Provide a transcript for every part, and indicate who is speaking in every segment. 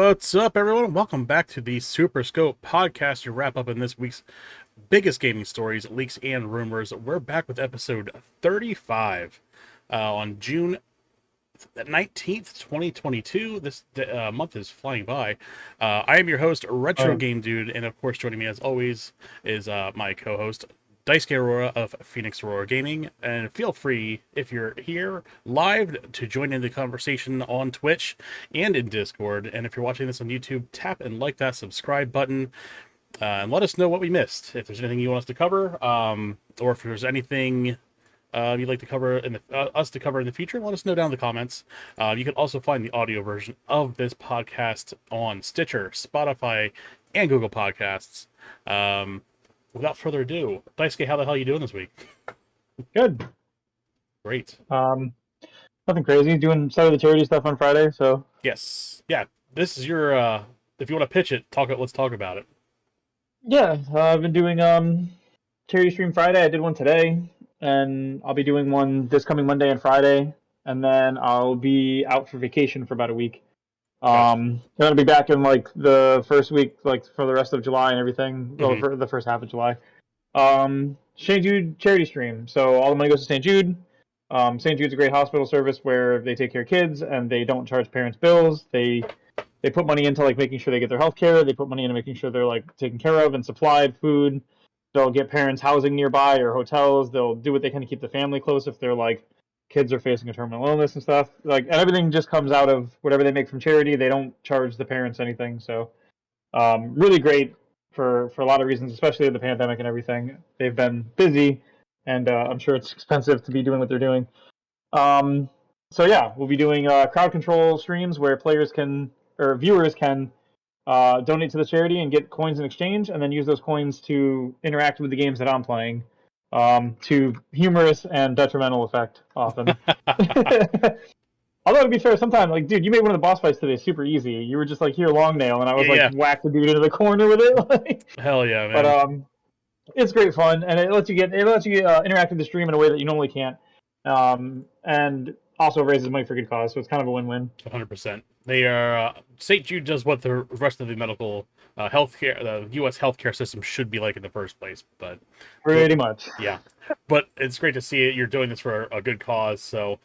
Speaker 1: What's up, everyone? Welcome back to the SuperScope podcast. Your wrap up in this week's biggest gaming stories, leaks, and rumors. We're back with episode 35 on June 19th, 2022. This month is flying by. I am your host, Retro Game Dude, and of course, joining me as always is my co host, Daisuke Aurora of Phoenix Aurora Gaming. And feel free, if you're here live, to join in the conversation on Twitch and in Discord. And if you're watching this on YouTube, tap and like that subscribe button. And let us know what we missed. If there's anything you want us to cover, or if there's anything you'd like to cover us to cover in the future, let us know down in the comments. You can also find the audio version of this podcast on Stitcher, Spotify, and Google Podcasts. Without further ado, Daisuke, how the hell are you doing this week?
Speaker 2: Good.
Speaker 1: Great.
Speaker 2: Nothing crazy. Doing some of the charity stuff on Friday, so.
Speaker 1: Yes. Yeah. This is your. If you want to pitch it, let's talk about it.
Speaker 2: Yeah, I've been doing charity stream Friday. I did one today, and I'll be doing one this coming Monday and Friday, and then I'll be out for vacation for about a week. I'm gonna be back in like the first week, like for the rest of July and everything. Well, for the first half of July. St. Jude charity stream. So all the money goes to St. Jude. St. Jude's a great hospital service where they take care of kids and they don't charge parents bills. They put money into like making sure they get their health care. They put money into making sure they're like taken care of and supplied food. They'll get parents housing nearby or hotels. They'll do what they can to keep the family close if they're like kids are facing a terminal illness and stuff. Like, and everything just comes out of whatever they make from charity. They don't charge the parents anything. So really great for a lot of reasons, especially with the pandemic and everything. They've been busy, and I'm sure it's expensive to be doing what they're doing. So yeah, we'll be doing crowd control streams where players can or viewers can donate to the charity and get coins in exchange, and then use those coins to interact with the games that I'm playing. To humorous and detrimental effect often. Although to be fair, sometimes like, dude, you made one of the boss fights today super easy. You were just like here long nail, and I was whack the dude into the corner with it.
Speaker 1: Hell yeah, man!
Speaker 2: But it's great fun, and it lets you interact with the stream in a way that you normally can't, and also raises money for good cause. So it's kind of a win-win.
Speaker 1: 100%. They are St. Jude does what the rest of the medical healthcare, the U.S. healthcare system should be like in the first place. But
Speaker 2: pretty much,
Speaker 1: yeah. But it's great to see it. You're doing this for a good cause. So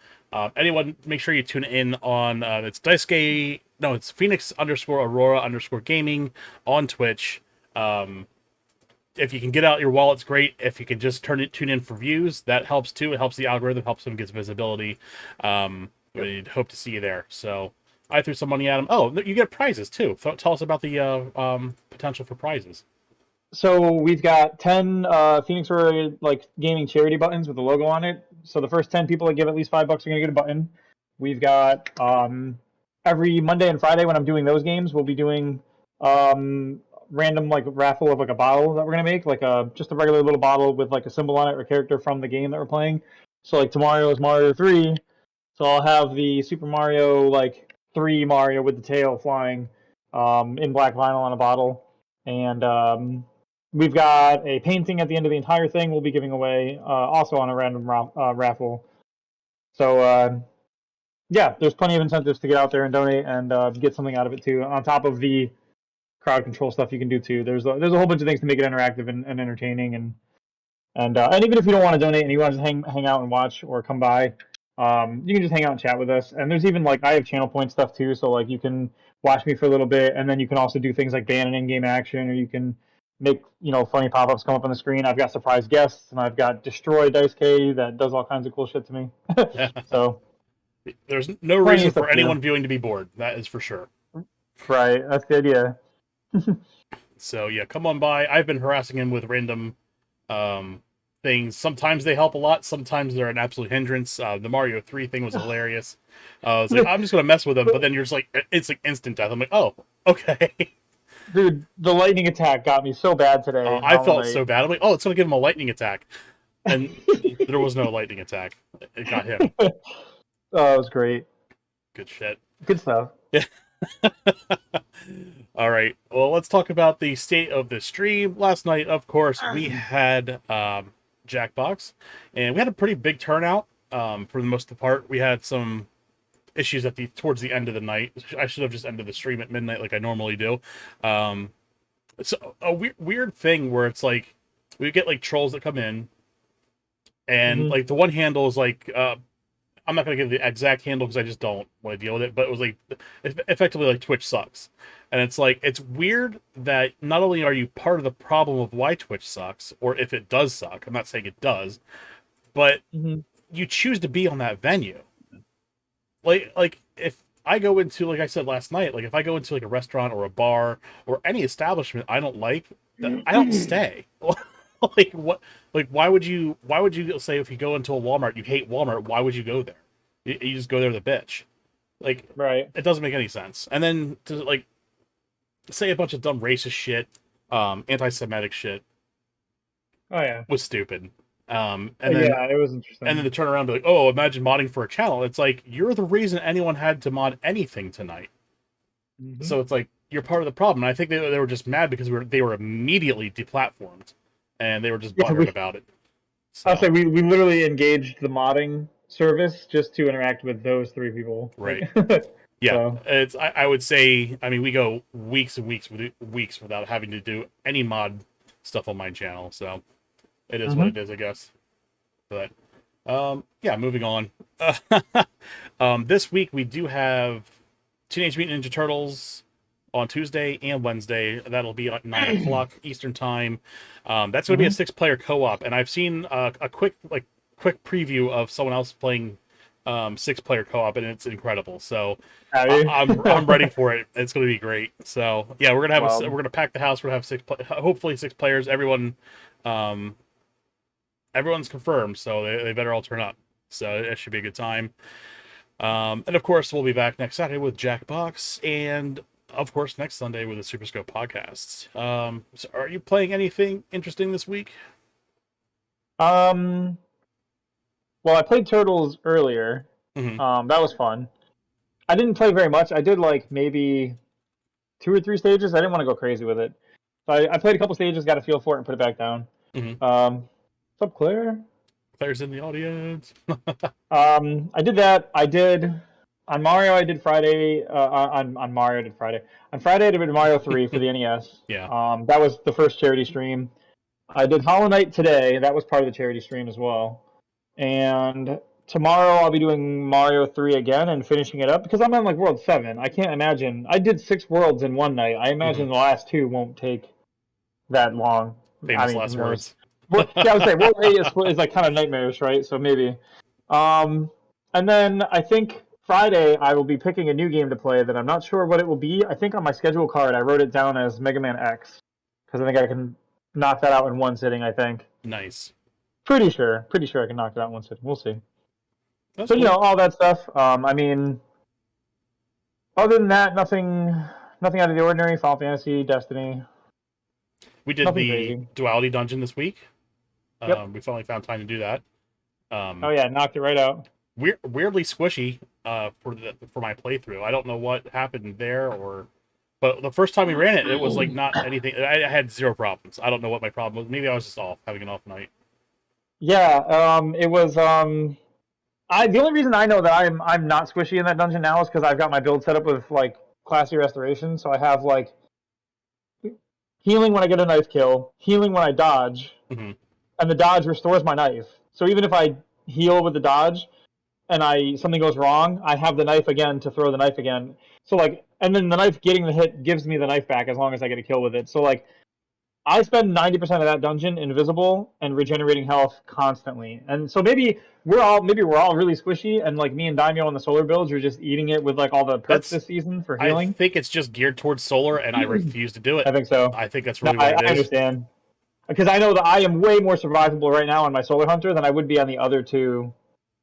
Speaker 1: anyone, make sure you tune in on it's Daisuke. No, it's Phoenix_Aurora_gaming on Twitch. If you can get out your wallet's great. If you can just tune in for views, that helps too. It helps the algorithm, helps them get visibility. We'd hope to see you there. So I threw some money at them. Oh, you get prizes too. Tell us about the potential for prizes.
Speaker 2: So we've got 10 Phoenix Aurora like gaming charity buttons with the logo on it. So the first 10 people that give at least $5 are gonna get a button. We've got every Monday and Friday when I'm doing those games, we'll be doing random like raffle of like a bottle that we're gonna make, like just a regular little bottle with like a symbol on it or character from the game that we're playing. So like tomorrow is Mario 3, so I'll have the Super Mario like 3 Mario with the tail flying in black vinyl on a bottle, and we've got a painting at the end of the entire thing we'll be giving away also on a random raffle. So yeah, there's plenty of incentives to get out there and donate and get something out of it too, on top of the crowd control stuff you can do too. There's a whole bunch of things to make it interactive and entertaining, and even if you don't want to donate and you want to just hang out and watch or come by, you can just hang out and chat with us. And there's even like I have channel point stuff too, so like you can watch me for a little bit, and then you can also do things like ban an in-game action, or you can make funny pop-ups come up on the screen. I've got surprise guests, and I've got Destroy Daisuke that does all kinds of cool shit to me. So
Speaker 1: there's no reason for anyone viewing to be bored. That is for sure.
Speaker 2: Right, that's the idea.
Speaker 1: So yeah, come on by. I've been harassing him with random things. Sometimes they help a lot. Sometimes they're an absolute hindrance. The Mario 3 thing was hilarious. I was like, I'm just gonna mess with him, but then you're just like, it's like instant death. I'm like, oh, okay.
Speaker 2: Dude, the lightning attack got me so bad today.
Speaker 1: I felt so bad. I'm like, oh, it's gonna give him a lightning attack, and there was no lightning attack. It got him.
Speaker 2: Oh, it was great.
Speaker 1: Good shit.
Speaker 2: Good stuff.
Speaker 1: Yeah. All right. Well, let's talk about the state of the stream. Last night, of course, we had Jackbox, and we had a pretty big turnout. For the most part, we had some issues at the towards the end of the night. I should have just ended the stream at midnight like I normally do. Um, it's a weird thing where it's like we get like trolls that come in, and
Speaker 2: Hmm.
Speaker 1: like the one handle is like I'm not gonna give the exact handle because I just don't want to deal with it. But it was like effectively like Twitch sucks, and it's like it's weird that not only are you part of the problem of why Twitch sucks, or if it does suck. I'm not saying it does, but
Speaker 2: Hmm.
Speaker 1: you choose to be on that venue. Like if I go into, like I said last night, like if I go into like a restaurant or a bar or any establishment I don't like, I don't stay. Like what? Like why would you? Why would you say if you go into a Walmart you hate Walmart? Why would you go there? You just go there with a bitch. Like
Speaker 2: Right.
Speaker 1: it doesn't make any sense. And then to like say a bunch of dumb racist shit, anti-Semitic shit
Speaker 2: Oh yeah.
Speaker 1: was stupid. And then
Speaker 2: Yeah, it was
Speaker 1: and then
Speaker 2: interesting.
Speaker 1: to turn around and be like, oh, imagine modding for a channel. It's like you're the reason anyone had to mod anything tonight.
Speaker 2: Hmm.
Speaker 1: So it's like you're part of the problem. And I think they were just mad because they were immediately deplatformed, and they were just
Speaker 2: Yeah,
Speaker 1: butthurt about it.
Speaker 2: I'll
Speaker 1: So
Speaker 2: say we literally engaged the modding service just to interact with those three people.
Speaker 1: right,
Speaker 2: Like,
Speaker 1: yeah,
Speaker 2: so.
Speaker 1: it's I would say I mean we go weeks and weeks without having to do any mod stuff on my channel. So it is what
Speaker 2: Hmm.
Speaker 1: it is, I guess. But yeah, moving on. This week we do have Teenage Mutant Ninja Turtles on Tuesday and Wednesday. That'll be at 9 o'clock Eastern time. That's going to be a
Speaker 2: Hmm.
Speaker 1: six-player co-op, and I've seen a quick preview of someone else playing six-player co-op, and it's incredible. So
Speaker 2: Have you?
Speaker 1: I'm ready for it. It's going to be great. So yeah, we're
Speaker 2: Well,
Speaker 1: gonna pack the house. We're gonna have hopefully six players. Um, everyone's confirmed, so they better all turn up. So it should be a good time. And of course, we'll be back next Saturday with Jackbox, and of course, next Sunday with the SuperScope podcast. So are you playing anything interesting this week?
Speaker 2: um, well, I played Turtles earlier.
Speaker 1: Hmm.
Speaker 2: That was fun. I didn't play very much. I did like maybe two or three stages. I didn't want to go crazy with it. So I played a couple stages, got a feel for it, and put it back down.
Speaker 1: Hmm.
Speaker 2: What's up, Claire?
Speaker 1: Players in the audience.
Speaker 2: I did that. I did on Mario. I did Friday. On Mario, I did Friday. On Friday, I did Mario 3 for the NES.
Speaker 1: Yeah.
Speaker 2: That was the first charity stream. I did Hollow Knight today. That was part of the charity stream as well. And tomorrow I'll be doing Mario 3 again and finishing it up because I'm on like World 7. I can't imagine. I did 6 worlds in one night. I
Speaker 1: Hmm.
Speaker 2: imagine the last two won't take that long. I
Speaker 1: Famous
Speaker 2: mean, who
Speaker 1: last
Speaker 2: knows?
Speaker 1: words.
Speaker 2: Yeah, I would say World 8 is like kind of nightmarish, right? So maybe. Um, and then I think Friday I will be picking a new game to play that I'm not sure what it will be. I think on my schedule card I wrote it down as Mega Man X because I think I can knock that out in one sitting. I think.
Speaker 1: Nice.
Speaker 2: Pretty sure I can knock it out in one sitting. We'll see.
Speaker 1: That's
Speaker 2: So
Speaker 1: cool.
Speaker 2: all that stuff. I mean, other than that, nothing out of the ordinary. Final Fantasy, Destiny,
Speaker 1: We did
Speaker 2: nothing
Speaker 1: the
Speaker 2: crazy.
Speaker 1: duality dungeon this week.
Speaker 2: Yep.
Speaker 1: We finally found time to do that.
Speaker 2: Oh
Speaker 1: Um,
Speaker 2: yeah, knocked it right out.
Speaker 1: weirdly squishy for my playthrough. I don't know what happened there, or but the first time we ran it, it was like not anything. I had zero problems. I don't know what my problem was. Maybe I was just off, having an off night.
Speaker 2: Yeah. It was. I the only reason I know that I'm not squishy in that dungeon now is because I've got my build set up with like classy restoration. So I have like healing when I get a knife kill, healing when I dodge,
Speaker 1: Hmm.
Speaker 2: and the dodge restores my knife. So even if I heal with the dodge, and I something goes wrong, I have the knife again to throw the knife again. So like, and then the knife getting the hit gives me the knife back as long as I get a kill with it. So like, I spend 90% of that dungeon invisible and regenerating health constantly. And so maybe we're all really squishy, and like me and Daimyo on the solar builds are just eating it with like all the perks
Speaker 1: That's
Speaker 2: this season for
Speaker 1: I
Speaker 2: healing.
Speaker 1: think it's just geared towards solar, and I refuse to do it.
Speaker 2: I think so.
Speaker 1: I think that's
Speaker 2: No,
Speaker 1: really what it
Speaker 2: I
Speaker 1: is.
Speaker 2: understand because I know that I am way more survivable right now on my solar hunter than I would be on the other two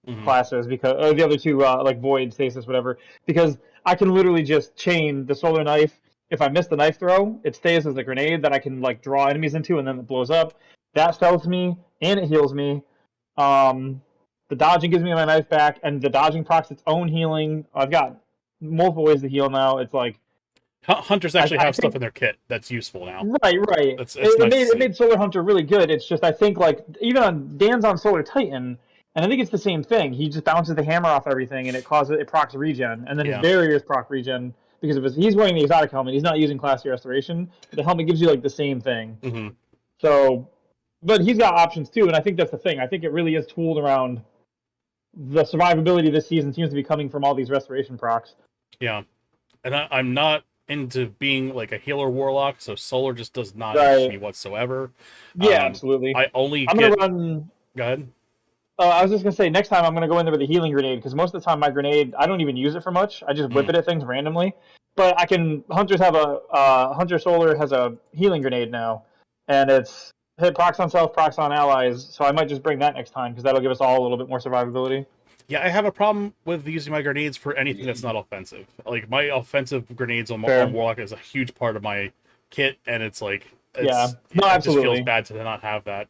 Speaker 1: Hmm.
Speaker 2: classes because the other two like void stasis whatever because I can literally just chain the solar knife. If I miss the knife throw, it stays as a grenade that I can like draw enemies into and then it blows up. That stealths me and it heals me. um the dodging gives me my knife back and the dodging procs its own healing. I've got multiple ways to heal now. It's like
Speaker 1: Hunters
Speaker 2: i,
Speaker 1: actually
Speaker 2: I
Speaker 1: have stuff
Speaker 2: think
Speaker 1: in their kit that's useful now.
Speaker 2: right
Speaker 1: It's
Speaker 2: it
Speaker 1: nice to
Speaker 2: made
Speaker 1: see.
Speaker 2: Solar Hunter really good. It's just I think like even on Dan's on Solar Titan And I think it's the same thing. He just bounces the hammer off everything, and it procs regen, and then his
Speaker 1: Yeah.
Speaker 2: barriers proc regen because of he's wearing the exotic helmet. He's not using classy restoration, but the helmet gives you like the same thing.
Speaker 1: Hmm.
Speaker 2: So, but he's got options too, and I think that's the thing. I think it really is tooled around the survivability this season seems to be coming from all these restoration procs.
Speaker 1: Yeah. And I'm not into being like a healer warlock, so solar just does not interest
Speaker 2: Right.
Speaker 1: me whatsoever.
Speaker 2: Yeah,
Speaker 1: Um,
Speaker 2: absolutely.
Speaker 1: I only
Speaker 2: I'm gonna
Speaker 1: get.
Speaker 2: run.
Speaker 1: Go ahead.
Speaker 2: I was just gonna say next time I'm gonna go in there with a healing grenade because most of the time my grenade I don't even use it for much. I just whip
Speaker 1: Mm.
Speaker 2: it at things randomly. But I can hunters have a hunter solar has a healing grenade now, and it's hit procs on self, procs on allies. So I might just bring that next time because that'll give us all a little bit more survivability.
Speaker 1: Yeah, I have a problem with using my grenades for anything that's not offensive. Like my offensive grenades on
Speaker 2: Fair.
Speaker 1: warlock is a huge part of my kit, and it's like
Speaker 2: Yeah. No,
Speaker 1: it just feels
Speaker 2: absolutely.
Speaker 1: bad to not have that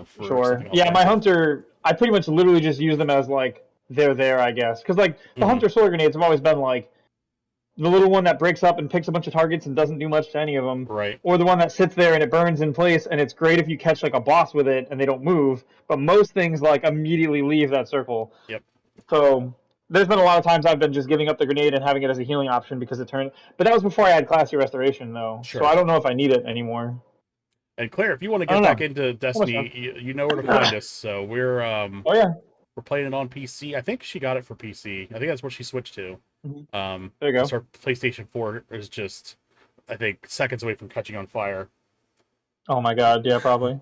Speaker 1: for
Speaker 2: Sure.
Speaker 1: something
Speaker 2: Yeah, my
Speaker 1: offensive.
Speaker 2: hunter, I pretty much literally just use them as like they're there, I guess. Because like the
Speaker 1: Hmm.
Speaker 2: hunter solar grenades have always been like the little one that breaks up and picks a bunch of targets and doesn't do much to any of them,
Speaker 1: Right.
Speaker 2: or the one that sits there and it burns in place and it's great if you catch like a boss with it and they don't move. But most things like immediately leave that circle.
Speaker 1: Yep.
Speaker 2: So there's been a lot of times I've been just giving up the grenade and having it as a healing option because it turned. But that was before I had classy restoration though, so
Speaker 1: Sure.
Speaker 2: I don't know if I need it anymore.
Speaker 1: And Claire, if you want to
Speaker 2: I
Speaker 1: get
Speaker 2: don't
Speaker 1: back
Speaker 2: know.
Speaker 1: into
Speaker 2: Almost done.
Speaker 1: Destiny, you know where to find us. So
Speaker 2: Oh yeah.
Speaker 1: we're playing it on PC. I think she got it for PC. I think that's what she switched to.
Speaker 2: Mhm. There you
Speaker 1: Because
Speaker 2: go.
Speaker 1: her PlayStation 4 is just, I think, seconds away from catching on fire.
Speaker 2: Oh my god, yeah, probably.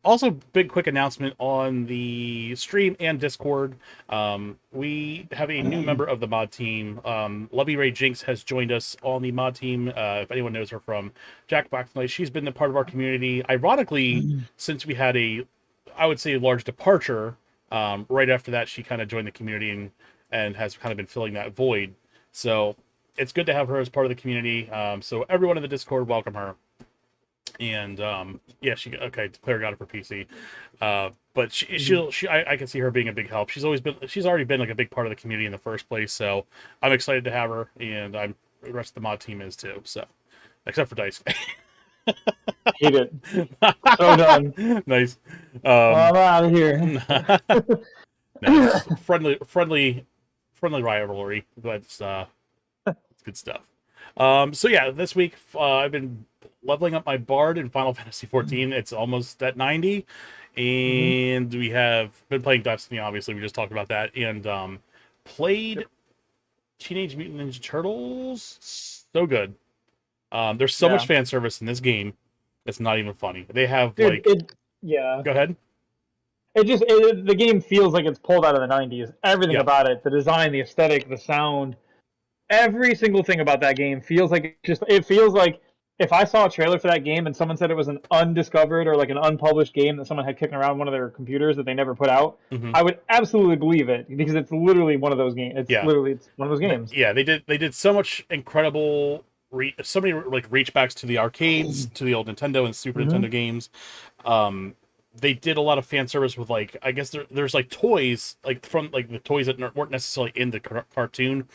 Speaker 1: Also, big quick announcement on the stream and Discord. We have a new member of the mod team. Lovey Ray Jinx has joined us on the mod team. If anyone knows her from Jack Black Knight, she's been a part of our community. Ironically, since we had I would say, a large departure, right after that, she kind of joined the community and has kind of been filling that void. So it's good to have her as part of the community. So everyone in the Discord, welcome her. And yeah, Claire got it for PC. But I can see her being a big help. She's already been like a big part of the community in the first place. So I'm excited to have her, and the rest of the mod team is too. So except for Dice.
Speaker 2: Hate it. So done.
Speaker 1: Nice.
Speaker 2: Well, I'm out of here.
Speaker 1: Nice. Friendly rivalry. That's it's good stuff. So yeah, this week I've been leveling up my bard in Final Fantasy 14. It's almost at 90,
Speaker 2: Hmm.
Speaker 1: and we have been playing Destiny. Obviously, we just talked about that, and played Teenage Mutant Ninja Turtles. So good. There's so much
Speaker 2: Yeah,
Speaker 1: fan service in this game. It's not even funny. They have
Speaker 2: dude.
Speaker 1: like,
Speaker 2: Yeah.
Speaker 1: go ahead.
Speaker 2: The game feels like it's pulled out of the '90s. Everything
Speaker 1: Yeah.
Speaker 2: about it, the design, the aesthetic, the sound, every single thing about that game feels like it feels like if I saw a trailer for that game and someone said it was an undiscovered or like an unpublished game that someone had kicking around one of their computers that they never put out,
Speaker 1: Hmm.
Speaker 2: I would absolutely believe it because it's literally one of those games.
Speaker 1: Yeah.
Speaker 2: It's one of those games.
Speaker 1: Yeah, they did so much incredible so many like reach backs to the arcades, to the old Nintendo and Super
Speaker 2: Hmm.
Speaker 1: Nintendo games. um they did a lot of fan service with like, I guess there's like toys like from like the toys that weren't necessarily in the cartoon,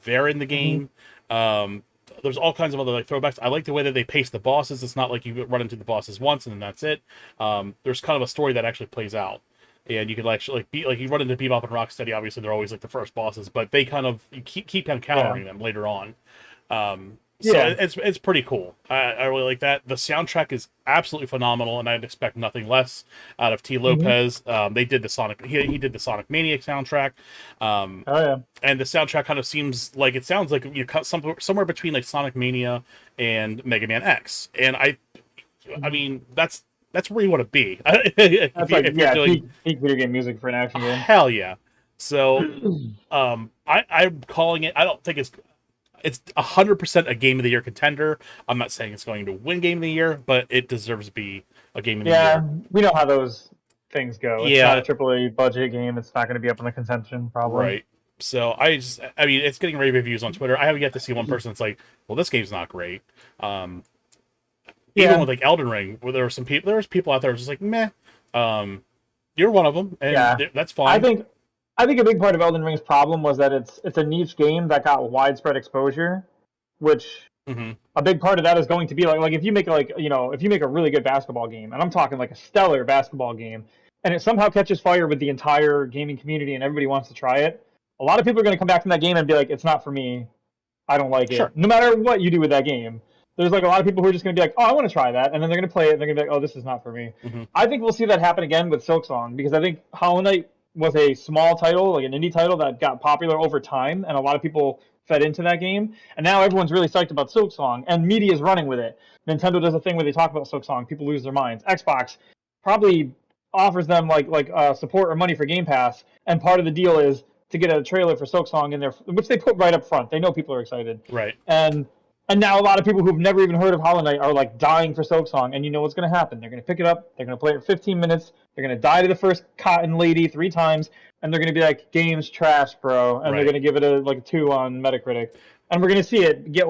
Speaker 1: they're in the
Speaker 2: Hmm.
Speaker 1: game. There's all kinds of other like throwbacks. I like the way that they pace the bosses. It's not like you run into the bosses once and then that's it. There's kind of a story that actually plays out, and you could actually like be like, you run into Bebop and Rocksteady. Obviously, they're always like the first bosses, but they kind of, you keep
Speaker 2: Yeah.
Speaker 1: encountering them later on. So
Speaker 2: Yeah.
Speaker 1: it's pretty cool. I really like that. The soundtrack is absolutely phenomenal, and I'd expect nothing less out of T.
Speaker 2: Hmm.
Speaker 1: Lopez. They did the Sonic. He did the Sonic Maniac soundtrack,
Speaker 2: Oh yeah.
Speaker 1: and the soundtrack kind of seems like, it sounds like you cut somewhere between like Sonic Mania and Mega Man X. And I
Speaker 2: Mhm.
Speaker 1: mean that's where you want to be if
Speaker 2: That's like
Speaker 1: you're
Speaker 2: yeah,
Speaker 1: doing,
Speaker 2: peak video game music for an action game.
Speaker 1: hell yeah. So I'm calling it. I don't think it's 100% a game of the year contender. I'm not saying it's going to win game of the year, but it deserves to be a game of the
Speaker 2: Yeah,
Speaker 1: year.
Speaker 2: we know how those things go. It's not a
Speaker 1: Yeah,
Speaker 2: AAA budget game. It's not going to be up in the contention probably.
Speaker 1: right. So I mean, it's getting rave reviews on Twitter. I haven't yet to see one person that's like, well, this game's not great. Um, Even
Speaker 2: Yeah,
Speaker 1: with like Elden Ring, where there was people out there just like, meh. Um, you're one of them, and
Speaker 2: yeah.
Speaker 1: that's
Speaker 2: I
Speaker 1: fine.
Speaker 2: think I think a big part of Elden Ring's problem was that it's a niche game that got widespread exposure, which
Speaker 1: Hmm.
Speaker 2: a big part of that is going to be like if you make if you make a really good basketball game, and I'm talking like a stellar basketball game, and it somehow catches fire with the entire gaming community and everybody wants to try it, a lot of people are going to come back from that game and be like, it's not for me. I don't like
Speaker 1: Sure.
Speaker 2: it. No matter what you do with that game, there's like a lot of people who are just going to be like, oh, I want to try that, and then they're going to play it, and they're going to be like, oh, this is not for me.
Speaker 1: Hmm.
Speaker 2: I think we'll see that happen again with Silksong, because I think Hollow Knight was a small title, like an indie title that got popular over time, and a lot of people fed into that game, and now everyone's really psyched about Silksong, and media is running with it. Nintendo does a thing where they talk about Silksong, people lose their minds. Xbox probably offers them support or money for Game Pass, and part of the deal is to get a trailer for Silksong in there, which they put right up front. They know people are excited,
Speaker 1: Right.
Speaker 2: and now a lot of people who've never even heard of Hollow Knight are like dying for Silksong, and you know what's going to happen? They're going to pick it up, they're going to play it for 15 minutes, they're going to die to the first cotton lady 3 times, and they're going to be like, "Game's trash, bro," and they're
Speaker 1: Right.
Speaker 2: going to give it a 2 on Metacritic, and we're going to see it get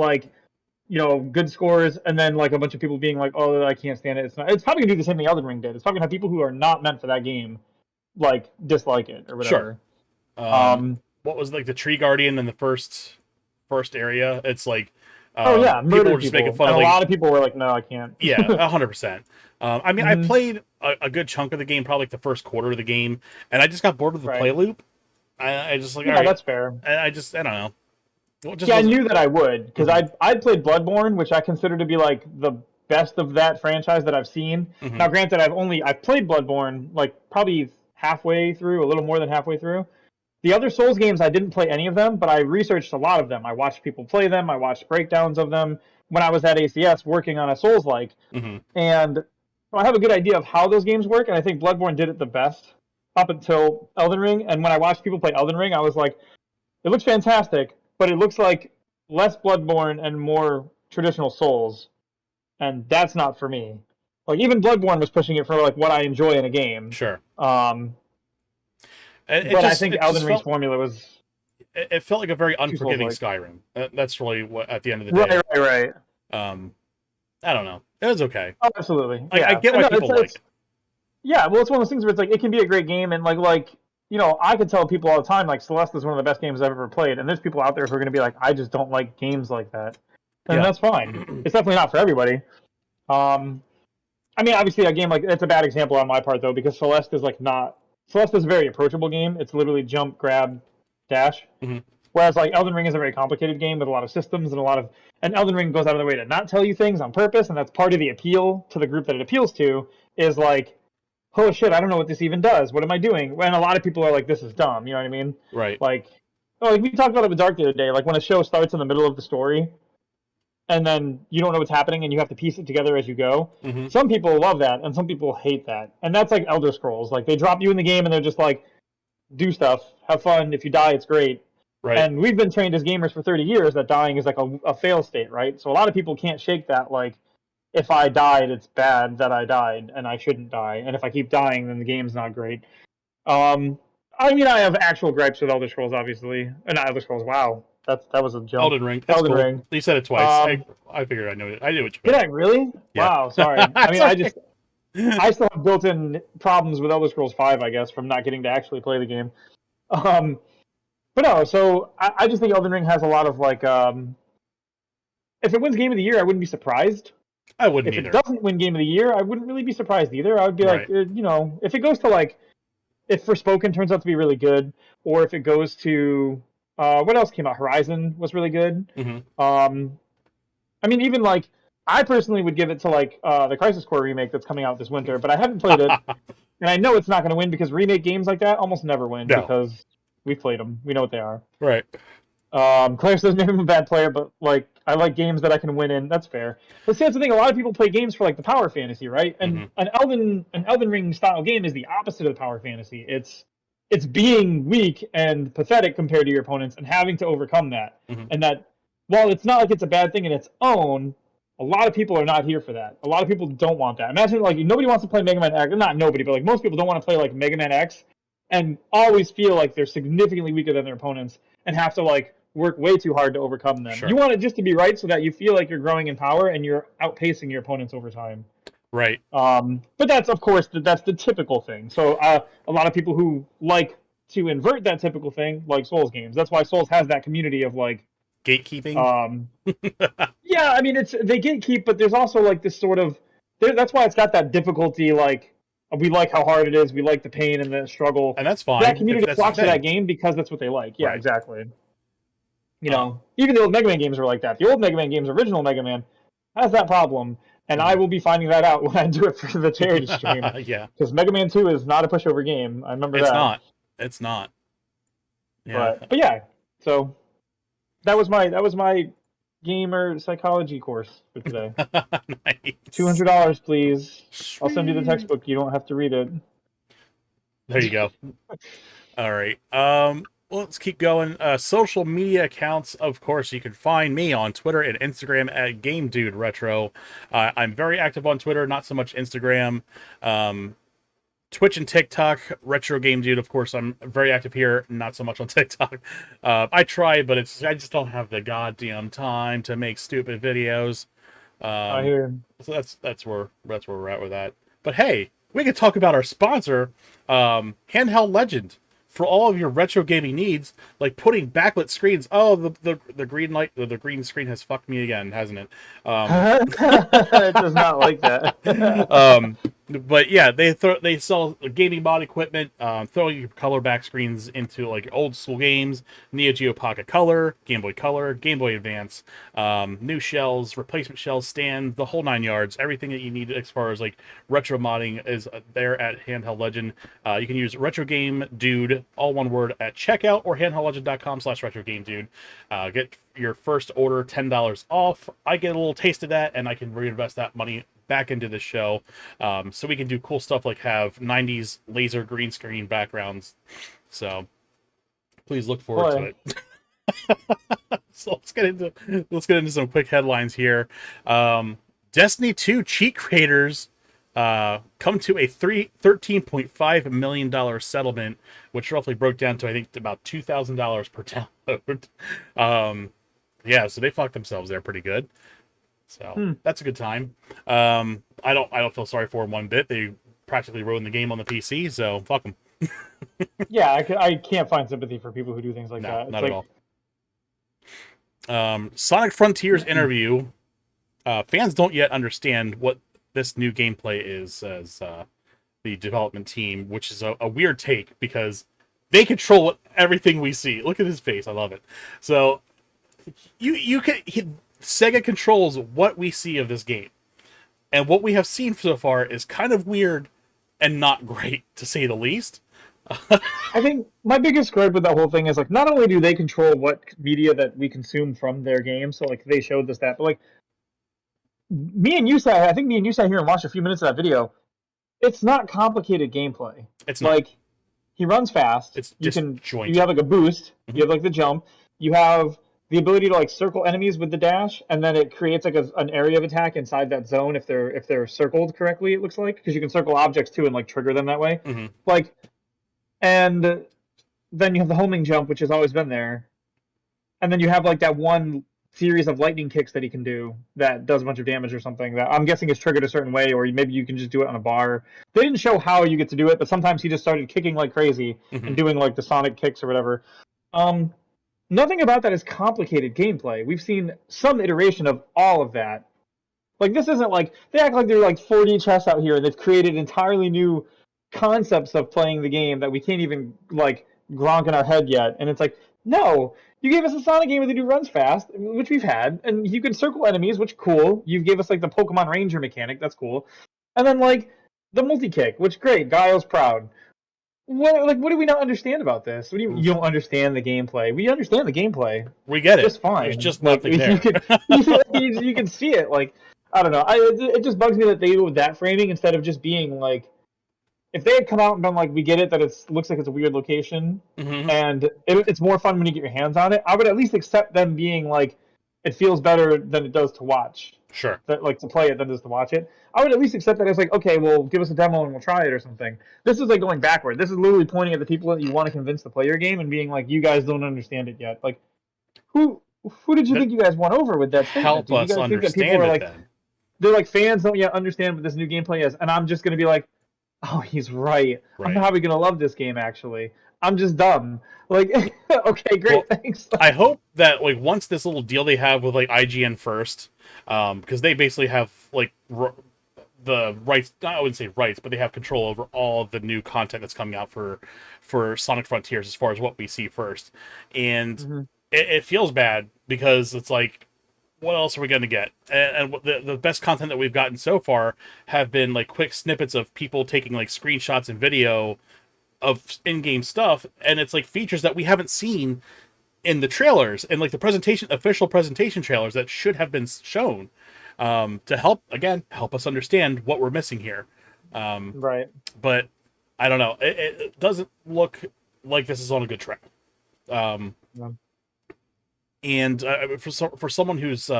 Speaker 2: good scores, and then like a bunch of people being like, "Oh, I can't stand it." It's not. It's probably going to do the same thing Elden Ring did. It's probably going to have people who are not meant for that game like dislike it or
Speaker 1: Sure.
Speaker 2: whatever.
Speaker 1: Um,
Speaker 2: Um,
Speaker 1: what was like the Tree Guardian in the first area? It's like
Speaker 2: oh yeah,
Speaker 1: people were
Speaker 2: murdered
Speaker 1: just making
Speaker 2: people,
Speaker 1: fun
Speaker 2: and
Speaker 1: of
Speaker 2: a
Speaker 1: like
Speaker 2: lot of people were like, "No, I can't."
Speaker 1: yeah, 100%. I mean, I
Speaker 2: Hmm.
Speaker 1: played a good chunk of the game, probably like the first quarter of the game, and I just got bored with the
Speaker 2: Right.
Speaker 1: play loop. I just like all
Speaker 2: Yeah,
Speaker 1: right,
Speaker 2: that's fair.
Speaker 1: I don't know. It just
Speaker 2: Yeah, I
Speaker 1: wasn't.
Speaker 2: knew that I would because
Speaker 1: Hmm.
Speaker 2: I played Bloodborne, which I consider to be like the best of that franchise that I've seen.
Speaker 1: Hmm.
Speaker 2: Now, granted, I've played Bloodborne like probably halfway through, a little more than halfway through. The other Souls games, I didn't play any of them, but I researched a lot of them. I watched people play them. I watched breakdowns of them when I was at ACS working on a Souls like,
Speaker 1: Hmm.
Speaker 2: and I have a good idea of how those games work. And I think Bloodborne did it the best up until Elden Ring. And when I watched people play Elden Ring, I was like, it looks fantastic, but it looks like less Bloodborne and more traditional Souls, and that's not for me. Like even Bloodborne was pushing it for like what I enjoy in a game.
Speaker 1: Sure.
Speaker 2: Um,
Speaker 1: It
Speaker 2: but I
Speaker 1: just
Speaker 2: think
Speaker 1: it
Speaker 2: Elden
Speaker 1: just
Speaker 2: Ring's
Speaker 1: felt
Speaker 2: formula was
Speaker 1: it felt like a very
Speaker 2: too Souls
Speaker 1: unforgiving
Speaker 2: like.
Speaker 1: Skyrim. That's really what at the end of the
Speaker 2: Right,
Speaker 1: day.
Speaker 2: right, right.
Speaker 1: Um, I don't know. It was okay.
Speaker 2: Oh, absolutely.
Speaker 1: I
Speaker 2: Yeah.
Speaker 1: get
Speaker 2: And
Speaker 1: why
Speaker 2: no,
Speaker 1: people like
Speaker 2: it's
Speaker 1: it.
Speaker 2: yeah. Well, it's one of those things where it's like it can be a great game, and I can tell people all the time like Celeste is one of the best games I've ever played, and there's people out there who are going to be like, I just don't like games like that, and
Speaker 1: Yeah.
Speaker 2: that's fine. It's definitely not for everybody. Um, I mean, obviously, a game like it's a bad example on my part though, because Celeste is like not. Celeste is a very approachable game. It's literally jump, grab, dash.
Speaker 1: Hmm.
Speaker 2: Whereas like Elden Ring is a very complicated game with a lot of systems and and Elden Ring goes out of the way to not tell you things on purpose, and that's part of the appeal to the group that it appeals to. Is like, oh shit, I don't know what this even does. What am I doing? And a lot of people are like, this is dumb. You know what I mean?
Speaker 1: Right.
Speaker 2: Like, oh, like we talked about it with Dark the other day. Like when a show starts in the middle of the story and then you don't know what's happening and you have to piece it together as you go.
Speaker 1: Hmm.
Speaker 2: Some people love that and some people hate that. And that's like Elder Scrolls. Like they drop you in the game and they're just like, do stuff, have fun. If you die, it's great.
Speaker 1: Right.
Speaker 2: And we've been trained as gamers for 30 years that dying is like a fail state, right? So a lot of people can't shake that. Like, if I died, it's bad that I died and I shouldn't die. And if I keep dying, then the game's not great. Um, I mean, I have actual gripes with Elder Scrolls, obviously. Not Elder Scrolls. Wow, that was a jump.
Speaker 1: Elden Ring. That's
Speaker 2: Elden
Speaker 1: cool.
Speaker 2: Ring.
Speaker 1: You said it twice.
Speaker 2: Um,
Speaker 1: I figured I knew it. I knew what you
Speaker 2: did
Speaker 1: meant.
Speaker 2: I really?
Speaker 1: Yeah.
Speaker 2: Wow, sorry. I
Speaker 1: That's
Speaker 2: mean,
Speaker 1: okay.
Speaker 2: I still have built-in problems with Elder Scrolls 5, I guess, from not getting to actually play the game. Um, but no, so I just think Elden Ring has a lot of if it wins Game of the Year, I wouldn't be surprised.
Speaker 1: I wouldn't
Speaker 2: If it
Speaker 1: either.
Speaker 2: doesn't win Game of the Year, I wouldn't really be surprised either. I would be like,
Speaker 1: Right.
Speaker 2: if it goes to if Forspoken turns out to be really good, or if it goes to what else came out? Horizon was really good.
Speaker 1: Hmm.
Speaker 2: Um, I mean, even I personally would give it to the Crisis Core remake that's coming out this winter, but I haven't played it, and I know it's not going to win because remake games like that almost never win
Speaker 1: No.
Speaker 2: because we've played them. We know what they are.
Speaker 1: Right.
Speaker 2: Clarence doesn't make him a bad player, but I like games that I can win in. That's fair. But see, that's the thing. A lot of people play games for the power fantasy, right? And
Speaker 1: Hmm.
Speaker 2: an Elden Ring style game is the opposite of the power fantasy. It's being weak and pathetic compared to your opponents and having to overcome that.
Speaker 1: Hmm.
Speaker 2: And that while it's not like it's a bad thing in its own, a lot of people are not here for that. A lot of people don't want that. Imagine nobody wants to play Mega Man X. Not nobody, but most people don't want to play Mega Man X and always feel like they're significantly weaker than their opponents and have to work way too hard to overcome them.
Speaker 1: Sure.
Speaker 2: You want it just to be right so that you feel like you're growing in power and you're outpacing your opponents over time.
Speaker 1: Right.
Speaker 2: But that's of course that's the typical thing. So a lot of people who like to invert that typical thing like Souls games. That's why Souls has that community of
Speaker 1: Gatekeeping.
Speaker 2: yeah, I mean they gatekeep, but there's also this sort of that's why it's got that difficulty we like how hard it is. We like the pain and the struggle.
Speaker 1: And that's
Speaker 2: That
Speaker 1: fine if
Speaker 2: community
Speaker 1: that's your
Speaker 2: flocks to that
Speaker 1: thing.
Speaker 2: game because that's what they like. Yeah,
Speaker 1: Right.
Speaker 2: exactly. You
Speaker 1: Uh,
Speaker 2: know, even the old Mega Man games were like that. The old Mega Man games, original Mega Man, has that problem, and I will be finding that out when I do it for the charity stream.
Speaker 1: yeah,
Speaker 2: Because Mega Man 2 is not a pushover game. I remember
Speaker 1: it's
Speaker 2: that.
Speaker 1: not. It's not. Yeah.
Speaker 2: But yeah, so that was my gamer psychology course for today.
Speaker 1: Nice.
Speaker 2: $200, please. I'll send you the
Speaker 1: Sweet.
Speaker 2: textbook. You don't have to read it.
Speaker 1: There you go. All right. Well, let's keep going. Social media accounts, of course, you can find me on Twitter and Instagram at GameDudeRetro. I'm very active on Twitter, not so much Instagram. Twitch and TikTok, Retro Game Dude. Of course, I'm very active here, not so much on TikTok. I try, but I just don't have the goddamn time to make stupid videos.
Speaker 2: I
Speaker 1: Um,
Speaker 2: hear.
Speaker 1: so that's where we're at with that. But hey, we can talk about our sponsor, Handheld Legend, for all of your retro gaming needs, like putting backlit screens. Oh, the green light, the green screen has fucked me again, hasn't it?
Speaker 2: It does not like that.
Speaker 1: But yeah, they sell gaming mod equipment, throwing your color back screens into like old school games, Neo Geo Pocket Color, Game Boy Advance, new shells, replacement shells, stands, the whole 9 yards. Everything that you need as far as like retro modding is there at Handheld Legend. You can use Retro Game Dude, all one word, at checkout or handheldlegend.com/retro game dude. Get your first order $10 off. I get a little taste of that, and I can reinvest that money back into the show, so we can do cool stuff like have 90s laser green screen backgrounds. So please look forward to
Speaker 2: Boy.
Speaker 1: it. So let's get into some quick headlines here. Destiny 2 cheat creators come to a $13.5 million settlement, which roughly broke down to I think about $2,000 per download. Yeah, so they fucked themselves there pretty good. So that's a good time. I don't feel sorry for them one bit. They practically ruined the game on the PC, so fuck them.
Speaker 2: Yeah, I can't find sympathy for people who do things like
Speaker 1: No,
Speaker 2: that. It's
Speaker 1: not at
Speaker 2: like,
Speaker 1: all. Sonic Frontiers interview. Fans don't yet understand what this new gameplay is, as the development team, which is a weird take because they control everything we see. Look at his face. I love it. So Sega controls what we see of this game. And what we have seen so far is kind of weird and not great, to say the least.
Speaker 2: I think my biggest gripe with that whole thing is like, not only do they control what media that we consume from their game, so like they showed us that, but like I think me and you sat here and watched a few minutes of that video. It's not complicated gameplay.
Speaker 1: It's not.
Speaker 2: Like, he runs fast.
Speaker 1: It's
Speaker 2: You have
Speaker 1: disjointed.
Speaker 2: like a boost.
Speaker 1: Mhm.
Speaker 2: You have like the jump. You have the ability to like circle enemies with the dash, and then it creates like an area of attack inside that zone if they're circled correctly. It looks like, because you can circle objects too and like trigger them that way.
Speaker 1: Mhm.
Speaker 2: Like, and then you have the homing jump, which has always been there, and then you have like that one series of lightning kicks that he can do that does a bunch of damage or something that I'm guessing is triggered a certain way, or maybe you can just do it on a bar. They didn't show how you get to do it, but sometimes he just started kicking like crazy and
Speaker 1: Mhm.
Speaker 2: doing like the sonic kicks or whatever. Um, Nothing about that is complicated gameplay. We've seen some iteration of all of that. Like, this isn't like they act like they're like 4D chess out here and they've created entirely new concepts of playing the game that we can't even like gronk in our head yet. And it's like, no, you gave us a Sonic game where the dude runs fast, which we've had, and you can circle enemies, which cool. You gave us like the Pokemon Ranger mechanic, that's cool. And then like the multi kick, which great, Guile's proud. What do we not understand about this? What do you don't understand the gameplay? We understand the gameplay
Speaker 1: We get it.
Speaker 2: just
Speaker 1: There's
Speaker 2: fine.
Speaker 1: just
Speaker 2: Like,
Speaker 1: nothing
Speaker 2: you
Speaker 1: there.
Speaker 2: could you can see it. Like, I don't know. It just bugs me that they go with that framing instead of just being like, if they had come out and been like, we get it that it looks like it's a weird location,
Speaker 1: Mhm.
Speaker 2: and it's more fun when you get your hands on it. I would at least accept them being like, it feels better than it does to watch.
Speaker 1: Sure.
Speaker 2: That like to play it than it does to watch it. I would at least accept that as like, okay, well, give us a demo and we'll try it or something. This is like going backward. This is literally pointing at the people that you want to convince to play your game and being like, you guys don't understand it yet. Like, who who did you
Speaker 1: That
Speaker 2: think you guys won over with that statement?
Speaker 1: help
Speaker 2: Did you
Speaker 1: us
Speaker 2: guys think that people
Speaker 1: understand
Speaker 2: are
Speaker 1: it
Speaker 2: like,
Speaker 1: then.
Speaker 2: they're like, fans don't yet understand what this new gameplay is, and I'm just gonna be like, oh, he's right. I'm
Speaker 1: Right.
Speaker 2: probably gonna love this game actually. I'm just dumb. Like, okay,
Speaker 1: Well,
Speaker 2: great, thanks.
Speaker 1: I hope that like once this little deal they have with like IGN first, because they basically have like the rights. I wouldn't say rights, but they have control over all the new content that's coming out for Sonic Frontiers as far as what we see first, and
Speaker 2: Hmm.
Speaker 1: it feels bad because it's like, what else are we going to get? And the best content that we've gotten so far have been like quick snippets of people taking like screenshots and video of in-game stuff, and it's like features that we haven't seen in the trailers and like the presentation, official presentation trailers that should have been shown, to help us understand what we're missing here. Um,
Speaker 2: Right.
Speaker 1: but I don't know. It doesn't look like this is on a good track. Um,
Speaker 2: Yeah.
Speaker 1: and for someone who's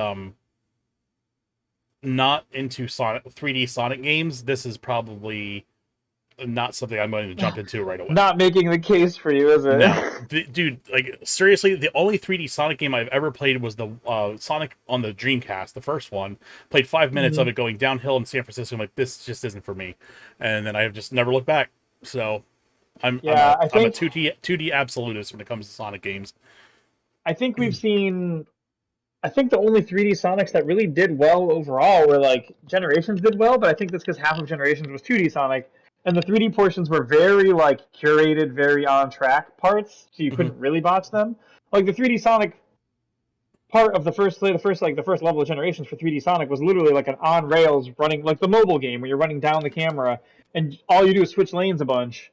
Speaker 1: not into Sonic 3D Sonic games, this is probably not something I'm going to jump into right away.
Speaker 2: Not making the case for you, is
Speaker 1: No,
Speaker 2: it?
Speaker 1: dude, like seriously, the only 3D Sonic game I've ever played was the Sonic on the Dreamcast, the first one. Played 5 minutes of
Speaker 2: Hmm.
Speaker 1: it going downhill in San Francisco. I'm like, this just isn't for me, and then I have just never looked back. So
Speaker 2: Yeah,
Speaker 1: I'm a 2D absolutist when it comes to Sonic games.
Speaker 2: I think we've seen. I think the only 3D Sonics that really did well overall were like Generations did well, but I think that's because half of Generations was 2D Sonic, and the 3D portions were very like curated, very on track parts, so you
Speaker 1: Hmm.
Speaker 2: couldn't really botch them. Like the 3D Sonic part of the first level of Generations for 3D Sonic was literally like an on rails running like the mobile game where you're running down the camera and all you do is switch lanes a bunch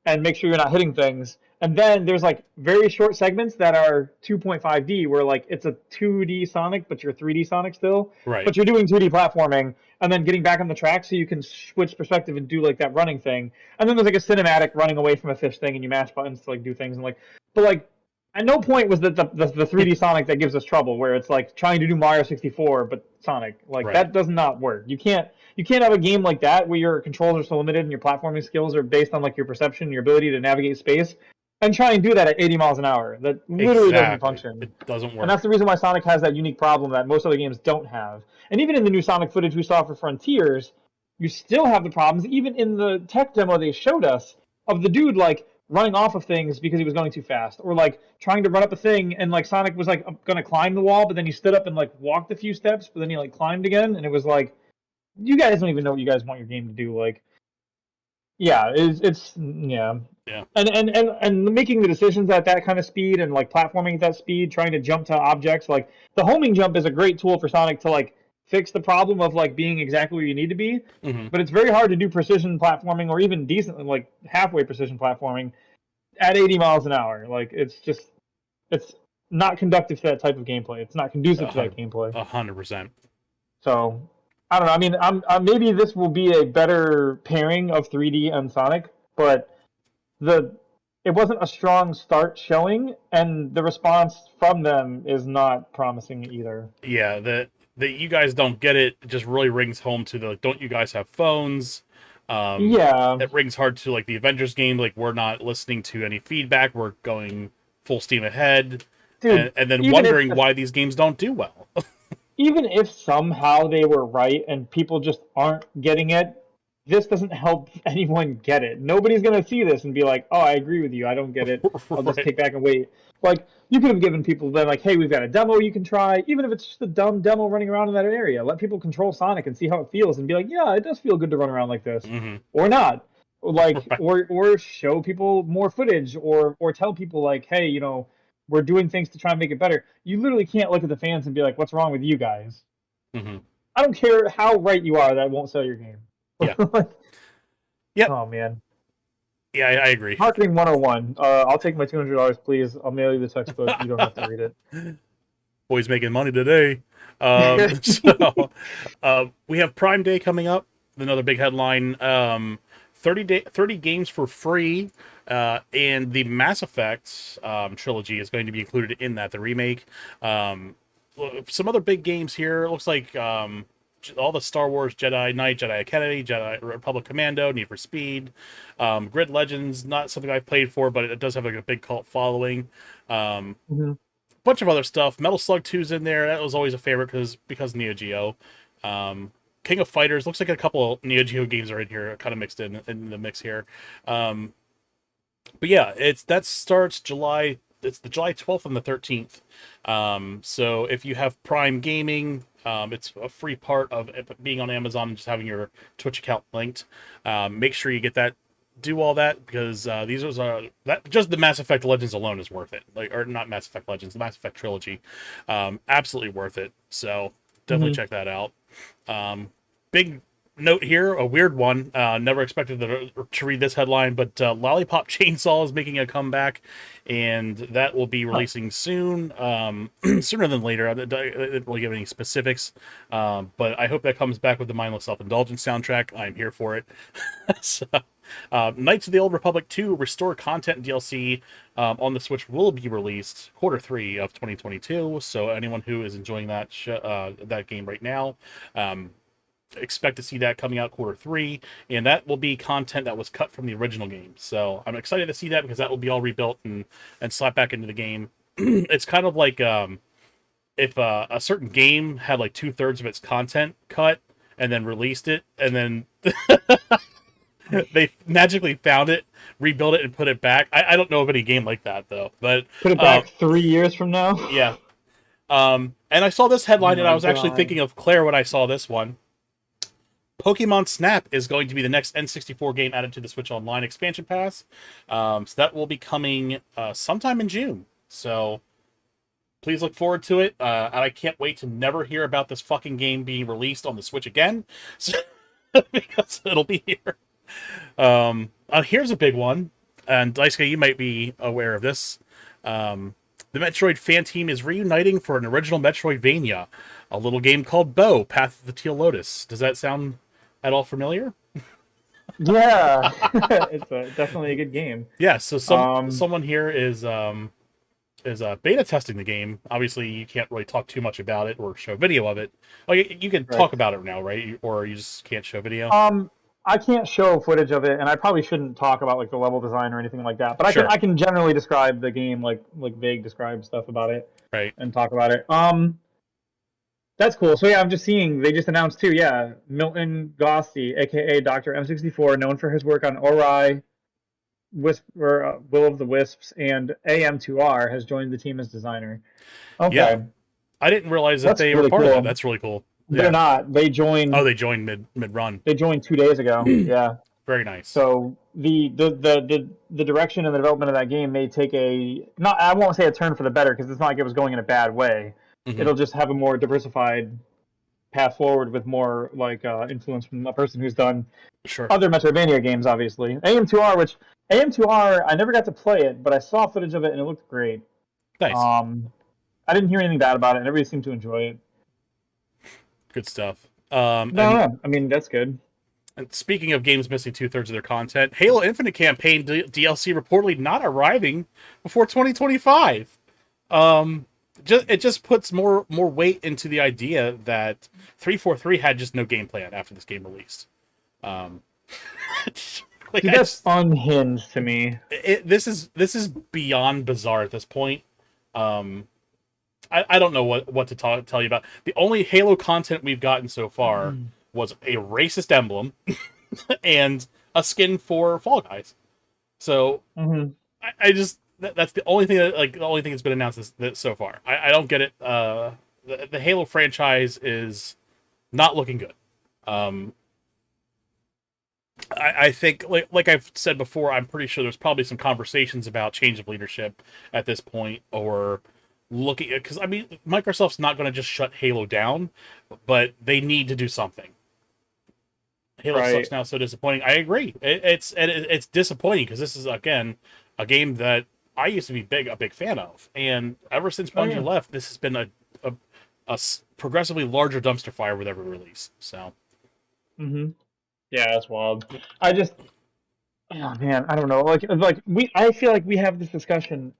Speaker 2: and make sure you're not hitting things. And then there's like very short segments that are 2.5D where like it's a 2D Sonic, but you're 3D Sonic still,
Speaker 1: Right,
Speaker 2: but you're doing 2D platforming and then getting back on the track so you can switch perspective and do like that running thing. And then there's like a cinematic running away from a fish thing and you mash buttons to like do things and like, but like at no point was that the 3D Sonic that gives us trouble where it's like trying to do Mario 64 but Sonic. Like
Speaker 1: right,
Speaker 2: that does not work. You can't have a game like that where your controls are so limited and your platforming skills are based on like your perception and your ability to navigate space and try and do that at 80 miles an hour. That literally doesn't
Speaker 1: exactly.
Speaker 2: function.
Speaker 1: It doesn't
Speaker 2: And that's
Speaker 1: work.
Speaker 2: the reason why Sonic has that unique problem that most other games don't have. And even in the new Sonic footage we saw for Frontiers, you still have the problems, even in the tech demo they showed us, of the dude like running off of things because he was going too fast, or like trying to run up a thing and like Sonic was like gonna climb the wall, but then he stood up and like walked a few steps, but then he like climbed again, and it was like, you guys don't even know what you guys want your game to do. Like, yeah, it's yeah,
Speaker 1: Yeah.
Speaker 2: and making the decisions at that kind of speed and like platforming at that speed, trying to jump to objects. Like the homing jump is a great tool for Sonic to like fix the problem of like being exactly where you need to be.
Speaker 1: Hmm.
Speaker 2: But it's very hard to do precision platforming or even decent like halfway precision platforming at 80 miles an hour. Like it's not conductive to that type of gameplay. It's not conducive
Speaker 1: A
Speaker 2: to that
Speaker 1: hundred,
Speaker 2: gameplay.
Speaker 1: 100%.
Speaker 2: So I don't know. I mean, maybe this will be a better pairing of 3D and Sonic, but the it wasn't a strong start showing, and the response from them is not promising either.
Speaker 1: Yeah, that you guys don't get it just really rings home to the like, don't you guys have phones? Um,
Speaker 2: Yeah,
Speaker 1: it rings hard to like the Avengers game, like we're not listening to any feedback, we're going full steam ahead,
Speaker 2: dude.
Speaker 1: and then
Speaker 2: Even if
Speaker 1: wondering why these games don't do well.
Speaker 2: even if somehow they were right and people just aren't getting it, this doesn't help anyone get it. Nobody's gonna see this and be like, "Oh, I agree with you. I don't get it. I'll just
Speaker 1: Right.
Speaker 2: kick back and wait." Like you could have given people then like, "Hey, we've got a demo you can try, even if it's just a dumb demo running around in that area. Let people control Sonic and see how it feels, and be like, yeah, it does feel good to run around like this,
Speaker 1: Hmm.
Speaker 2: or not." Like,
Speaker 1: Right.
Speaker 2: or show people more footage, or tell people like, "Hey, we're doing things to try and make it better." You literally can't look at the fans and be like, "What's wrong with you guys?"
Speaker 1: Hmm.
Speaker 2: I don't care how right you are, that won't sell your game.
Speaker 1: Yeah.
Speaker 2: Like,
Speaker 1: Yep.
Speaker 2: oh man.
Speaker 1: Yeah, I agree.
Speaker 2: Marketing 101. I'll take my $200, please. I'll mail you the textbook. You don't have to read it.
Speaker 1: Boys making money today. So we have Prime Day coming up. Another big headline. 30 games for free, and the Mass Effect trilogy is going to be included in that. The remake. Um, some other big games here. It looks like all the Star Wars Jedi Knight, Jedi Academy, Jedi Republic Commando, Need for Speed, Grid Legends. Not something I've played for, but it does have like a big cult following. Um,
Speaker 2: Mhm.
Speaker 1: Bunch of other stuff. Metal Slug 2's in there. That was always a favorite because Neo Geo. Um, King of Fighters looks like a couple Neo Geo games are in here, kind of mixed in the mix here. Um, but yeah, that starts July it's the July 12th and the 13th. So if you have Prime Gaming, it's a free part of being on Amazon and just having your Twitch account linked. Make sure you get that, do all that, because these are that just the Mass Effect Legends alone is worth it. Like, or not Mass Effect Legends, the Mass Effect trilogy, absolutely worth it. So definitely
Speaker 2: Hmm.
Speaker 1: check that out. Big note here, a weird one. Never expected to read this headline, but Lollipop Chainsaw is making a comeback, and that will be
Speaker 2: Huh.
Speaker 1: releasing soon, sooner than later. I didn't really give any specifics, but I hope that comes back with the Mindless Self-Indulgence soundtrack. I'm here for it. So, Knights of the Old Republic 2 Restore Content DLC on the Switch will be released Q3 of 2022. So anyone who is enjoying that game right now, expect to see that coming out Q3, and that will be content that was cut from the original game. So I'm excited to see that because that will be all rebuilt and slapped back into the game. It's kind of like if a certain game had like 2/3 of its content cut and then released it, and then they magically found it, rebuilt it, and put it back. I don't know of any game like that though, but
Speaker 2: Put it back 3 years from now.
Speaker 1: yeah. And I saw this
Speaker 2: Oh
Speaker 1: headline, and I
Speaker 2: my
Speaker 1: was actually thinking
Speaker 2: god.
Speaker 1: of Claire when I saw this one. Pokemon Snap is going to be the next N64 game added to the Switch Online expansion pass. So that will be coming sometime in June. So please look forward to it. And I can't wait to never hear about this fucking game being released on the Switch again. So, because it'll be here. Here's a big one. And Daisuke, you might be aware of this. The Metroid fan team is reuniting for an original Metroidvania, a little game called Bow, Path of the Teal Lotus. Does that sound at all familiar?
Speaker 2: Yeah, it's definitely a good game.
Speaker 1: Yeah, so
Speaker 2: Um,
Speaker 1: someone here is beta testing the game. Obviously, you can't really talk too much about it or show video of it. Oh, you can
Speaker 2: right.
Speaker 1: talk about it now, right? Or you just can't show video.
Speaker 2: Um, I can't show footage of it, and I probably shouldn't talk about like the level design or anything like that. But
Speaker 1: Sure,
Speaker 2: I can generally describe the game, like vague describe stuff about it
Speaker 1: right.
Speaker 2: and talk about it. That's cool. So yeah, I'm just seeing they just announced too. Yeah, Milton Gosty, aka Dr. M64, known for his work on Ori, Wisp or Will of the Wisps, and AM2R, has joined the team as designer.
Speaker 1: Yeah,
Speaker 2: Okay,
Speaker 1: I didn't realize that
Speaker 2: that's
Speaker 1: they were
Speaker 2: really
Speaker 1: part of that.
Speaker 2: cool.
Speaker 1: That's really cool.
Speaker 2: They're
Speaker 1: Yeah.
Speaker 2: not.
Speaker 1: Oh, they joined mid run.
Speaker 2: They joined 2 days ago. Yeah.
Speaker 1: Very nice.
Speaker 2: So the direction and the development of that game may take a not I won't say a turn for the better because it's not like it was going in a bad way.
Speaker 1: Hmm.
Speaker 2: It'll just have a more diversified path forward with more like influence from a person who's done
Speaker 1: Sure.
Speaker 2: other Metroidvania games, obviously. AM2R, which AM2R, I never got to play it, but I saw footage of it and it looked great.
Speaker 1: Nice.
Speaker 2: Um, I didn't hear anything bad about it, and everybody seemed to enjoy it.
Speaker 1: Good stuff.
Speaker 2: No, no, I mean that's good.
Speaker 1: And speaking of games missing 2/3 of their content, Halo Infinite campaign DLC reportedly not arriving before 2025. Um, it just puts more weight into the idea that 343 had just no game plan after this game released. Um, like
Speaker 2: See,
Speaker 1: I
Speaker 2: that's
Speaker 1: just
Speaker 2: unhinged to me.
Speaker 1: this is beyond bizarre at this point. Um, I don't know what to tell you about. The only Halo content we've gotten so far was a racist emblem and a skin for Fall Guys. So
Speaker 2: Hmm.
Speaker 1: I just that's the only thing the only thing that's been announced so far. I don't get it. The Halo franchise is not looking good. Um, I think like I've said before, I'm pretty sure there's probably some conversations about change of leadership at this point, or looking because I mean Microsoft's not going to just shut Halo down, but they need to do something. Halo sucks
Speaker 2: Right.
Speaker 1: now, so disappointing. I agree. It's disappointing because this is again a game that I used to be a big fan of, and ever since
Speaker 2: Oh
Speaker 1: Bungie
Speaker 2: yeah.
Speaker 1: left, this has been a progressively larger dumpster fire with every release. So
Speaker 2: Hmm. Yeah, that's wild. I just, oh man, I don't know. I feel like we have this discussion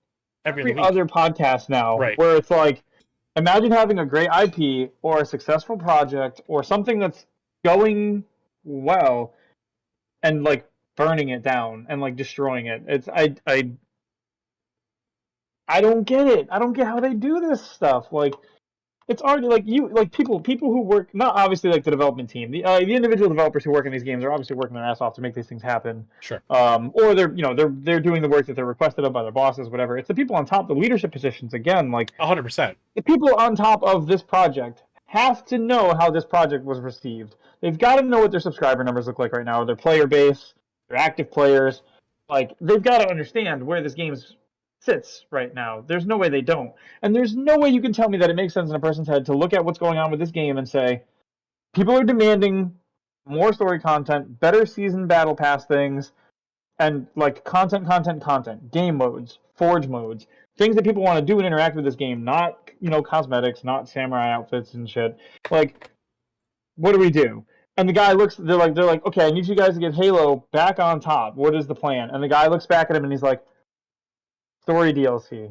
Speaker 1: every other
Speaker 2: every
Speaker 1: week,
Speaker 2: other podcast now,
Speaker 1: right?
Speaker 2: where it's like, imagine having a great IP or a successful project or something that's going well, and like burning it down and like destroying it. I don't get it. I don't get how they do this stuff. Like it's already like people who work, not obviously like the development team, the individual developers who work in these games are obviously working their ass off to make these things happen.
Speaker 1: Sure.
Speaker 2: Or they're doing the work that they're requested of by their bosses, whatever. It's the people on top, the leadership positions. Again, like
Speaker 1: 100%.
Speaker 2: the people on top of this project have to know how this project was received. They've got to know what their subscriber numbers look like right now, their player base, their active players. Like they've got to understand where this game sits right now. There's no way they don't. And there's no way you can tell me that it makes sense in a person's head to look at what's going on with this game and say, people are demanding more story content, better season battle pass things, and like content, game modes, forge modes, things that people want to do and interact with this game, not cosmetics, not samurai outfits and shit. Like, what do we do? And the guy looks, they're like, okay, I need you guys to get Halo back on top. What is the plan? And the guy looks back at him and he's like, story DLC.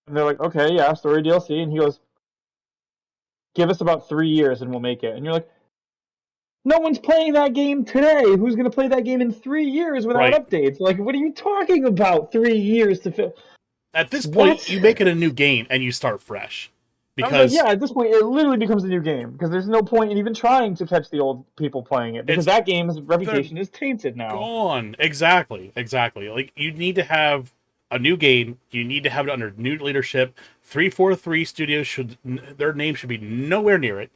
Speaker 2: And they're like, okay, yeah, story DLC. And he goes, give us about 3 years and we'll make it. And you're like, no one's playing that game today. Who's going to play that game in 3 years without
Speaker 1: Right.
Speaker 2: updates? Like, what are you talking about? 3 years to fill?
Speaker 1: At this point,
Speaker 2: What?
Speaker 1: you make it a new game and you start fresh.
Speaker 2: I was like,
Speaker 1: Because
Speaker 2: yeah, at this point, it literally becomes a new game because there's no point in even trying to catch the old people playing it because
Speaker 1: it's
Speaker 2: that game's
Speaker 1: they're
Speaker 2: reputation is tainted now.
Speaker 1: gone. Exactly. Exactly. Like, you need to have a new game. You need to have it under new leadership. 343 Studios should, their name should be nowhere near it.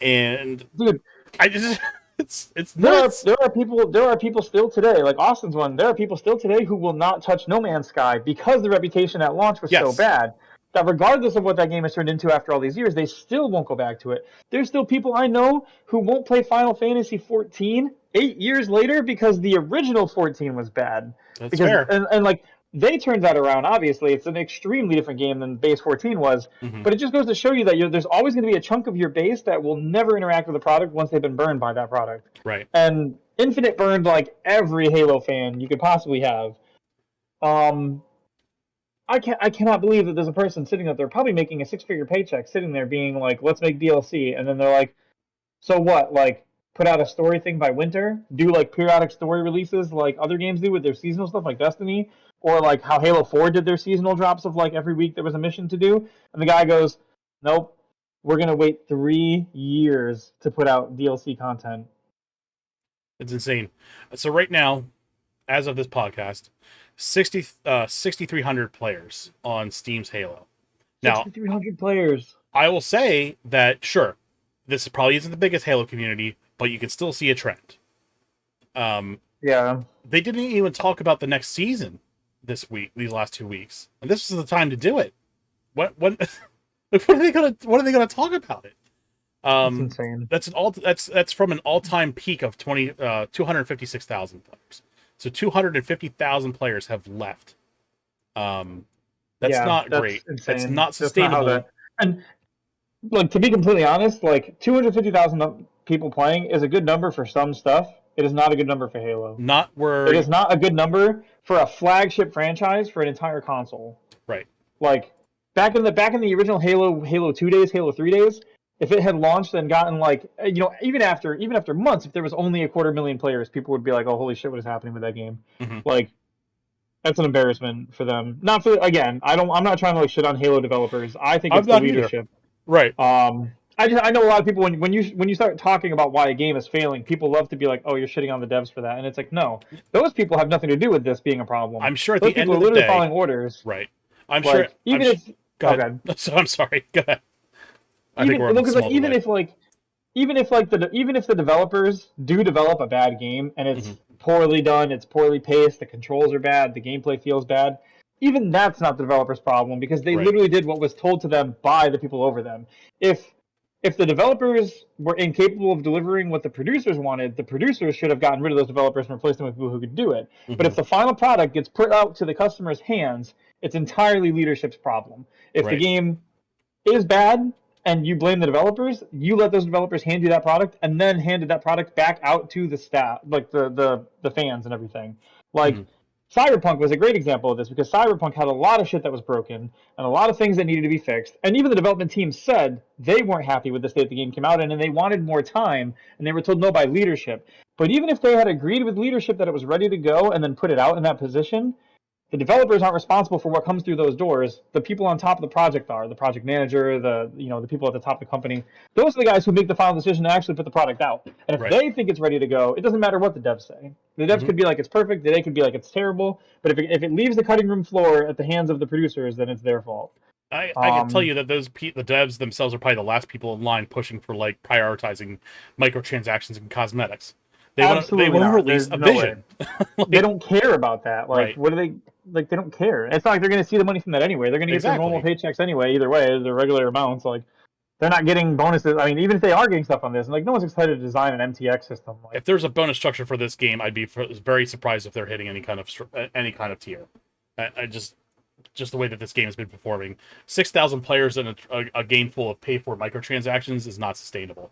Speaker 1: And
Speaker 2: Dude,
Speaker 1: I just, it's
Speaker 2: there are
Speaker 1: nuts.
Speaker 2: there are people there are people still today, like Austin's one. There are people still today who will not touch No Man's Sky because the reputation at launch was so
Speaker 1: Yes.
Speaker 2: bad that regardless of what that game has turned into after all these years, they still won't go back to it. There's still people I know who won't play Final Fantasy 14 8 years later because the original 14 was bad.
Speaker 1: That's
Speaker 2: Because
Speaker 1: fair.
Speaker 2: and like they turned that around. Obviously, it's an extremely different game than base 14 was.
Speaker 1: Hmm.
Speaker 2: But it just goes to show you that there's always going to be a chunk of your base that will never interact with the product once they've been burned by that product.
Speaker 1: Right.
Speaker 2: And Infinite burned like every Halo fan you could possibly have. Um, I cannot believe that there's a person sitting up there probably making a six-figure paycheck, sitting there being like, "Let's make DLC," and then they're like, "So what? Like, put out a story thing by winter? Do like periodic story releases like other games do with their seasonal stuff, like Destiny, or like how Halo 4 did their seasonal drops of like every week there was a mission to do?" And the guy goes, "Nope, we're gonna wait 3 years to put out DLC content."
Speaker 1: It's insane. So right now, as of this podcast, 6,300 players on Steam's Halo. Now,
Speaker 2: 6,300 players.
Speaker 1: I will say that, sure, this probably isn't the biggest Halo community, but you can still see a trend. Um,
Speaker 2: Yeah.
Speaker 1: they didn't even talk about the next season this week, these last 2 weeks, and this is the time to do it. What what are they gonna talk about it?
Speaker 2: It's insane.
Speaker 1: That's from an all-time peak of 256,000 players. So 250,000 players have left. That's
Speaker 2: Yeah,
Speaker 1: not
Speaker 2: that's
Speaker 1: great. That's
Speaker 2: insane.
Speaker 1: not
Speaker 2: That's not how
Speaker 1: sustainable.
Speaker 2: that. And like to be completely honest, like 250,000 people playing is a good number for some stuff. It is not a good number for Halo.
Speaker 1: Not
Speaker 2: It
Speaker 1: where
Speaker 2: is not a good number for a flagship franchise for an entire console.
Speaker 1: right.
Speaker 2: Like back in the original Halo 2 days, Halo 3 days, if it had launched and gotten like even after months, if there was only a quarter million players, people would be like, "Oh, holy shit, what is happening with that game?"
Speaker 1: Hmm.
Speaker 2: Like that's an embarrassment for them. Not for again. I'm not trying to like shit on Halo developers. I think
Speaker 1: I'm
Speaker 2: it's the
Speaker 1: not either.
Speaker 2: leadership.
Speaker 1: Right.
Speaker 2: I know a lot of people when you start talking about why a game is failing, people love to be like, "Oh, you're shitting on the devs for that," and it's like, no, those people have nothing to do with this being a problem.
Speaker 1: I'm sure at
Speaker 2: Those
Speaker 1: the end
Speaker 2: people
Speaker 1: of
Speaker 2: are
Speaker 1: the
Speaker 2: literally
Speaker 1: day,
Speaker 2: following orders.
Speaker 1: right. I'm sure.
Speaker 2: Like even if
Speaker 1: Go
Speaker 2: oh
Speaker 1: ahead.
Speaker 2: god,
Speaker 1: So I'm sorry. Go ahead. I think
Speaker 2: even
Speaker 1: we're on a
Speaker 2: because like
Speaker 1: small delay.
Speaker 2: even if the developers do develop a bad game and
Speaker 1: Hmm.
Speaker 2: it's poorly done, it's poorly paced, the controls are bad, the gameplay feels bad, even that's not the developer's problem because they
Speaker 1: Right.
Speaker 2: literally did what was told to them by the people over them. If if the developers were incapable of delivering what the producers wanted, the producers should have gotten rid of those developers and replaced them with people who could do it. But
Speaker 1: Hmm.
Speaker 2: if the final product gets put out to the customer's hands, it's entirely leadership's problem. If the
Speaker 1: Right.
Speaker 2: game is bad and you blame the developers, you let those developers hand you that product and then handed that product back out to the staff, like the fans and everything.
Speaker 1: Hmm.
Speaker 2: Like Cyberpunk was a great example of this because Cyberpunk had a lot of shit that was broken and a lot of things that needed to be fixed. And even the development team said they weren't happy with the state the game came out in and they wanted more time and they were told no by leadership. But even if they had agreed with leadership that it was ready to go and then put it out in that position, The developers aren't responsible for what comes through those doors. The people on top of the project are the project manager, the people at the top of the company. Those are the guys who make the final decision to actually put the product out. And if
Speaker 1: Right.
Speaker 2: they think it's ready to go, it doesn't matter what the devs say. The devs
Speaker 1: Hmm.
Speaker 2: could be like it's perfect. They could be like it's terrible. But if it leaves the cutting room floor at the hands of the producers, then it's their fault.
Speaker 1: I can tell you that the devs themselves are probably the last people in line pushing for like prioritizing microtransactions and cosmetics. They
Speaker 2: Absolutely
Speaker 1: want to
Speaker 2: not.
Speaker 1: release
Speaker 2: There's
Speaker 1: a
Speaker 2: no way.
Speaker 1: vision.
Speaker 2: They
Speaker 1: Like,
Speaker 2: don't care about that. Like,
Speaker 1: right.
Speaker 2: what do they like? They don't care. It's not like they're going to see the money from that anyway. They're going to get their normal
Speaker 1: Exactly.
Speaker 2: paychecks anyway. Either way, their regular amounts. Like, they're not getting bonuses. I mean, even if they are getting stuff on this, like, no one's excited to design an MTX system. Like,
Speaker 1: If there's a bonus structure for this game, I'd be very surprised if they're hitting any kind of tier. I just the way that this game has been performing. 6,000 players in a game full of pay for microtransactions is not sustainable.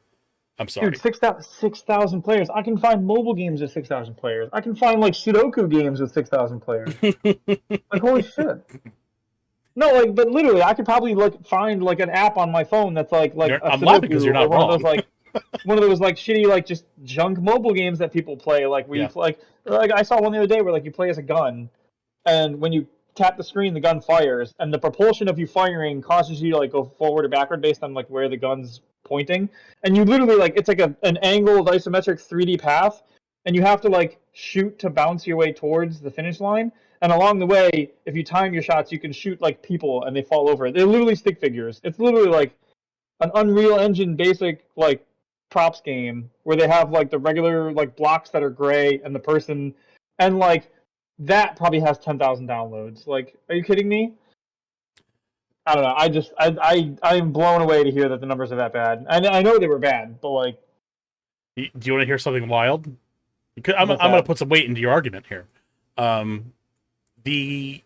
Speaker 1: I'm
Speaker 2: dude,
Speaker 1: sorry.
Speaker 2: 6,000 players. I can find mobile games with 6,000 players. I can find like Sudoku games with 6,000 players. Like, holy shit. No, like, but literally, I could probably like find like an app on my phone that's like a
Speaker 1: I'm laughing because you're
Speaker 2: Sudoku or
Speaker 1: not wrong.
Speaker 2: one of those like shitty like just junk mobile games that people play. Like where you
Speaker 1: Yeah.
Speaker 2: play, like I saw one the other day where like you play as a gun, and when you tap the screen, the gun fires, and the propulsion of you firing causes you to like go forward or backward based on like where the gun's pointing, and you literally like it's like an angled isometric 3D path, and you have to like shoot to bounce your way towards the finish line. And along the way, if you time your shots, you can shoot like people and they fall over. They're literally stick figures. It's literally like an Unreal Engine basic like props game where they have like the regular like blocks that are gray and the person and like that probably has 10,000 downloads. Like, are you kidding me? I don't know. I'm blown away to hear that the numbers are that bad. I know they were bad, but like,
Speaker 1: Do you want to hear something wild? I'm
Speaker 2: what's
Speaker 1: going to
Speaker 2: that?
Speaker 1: put some weight into your argument here. Um, the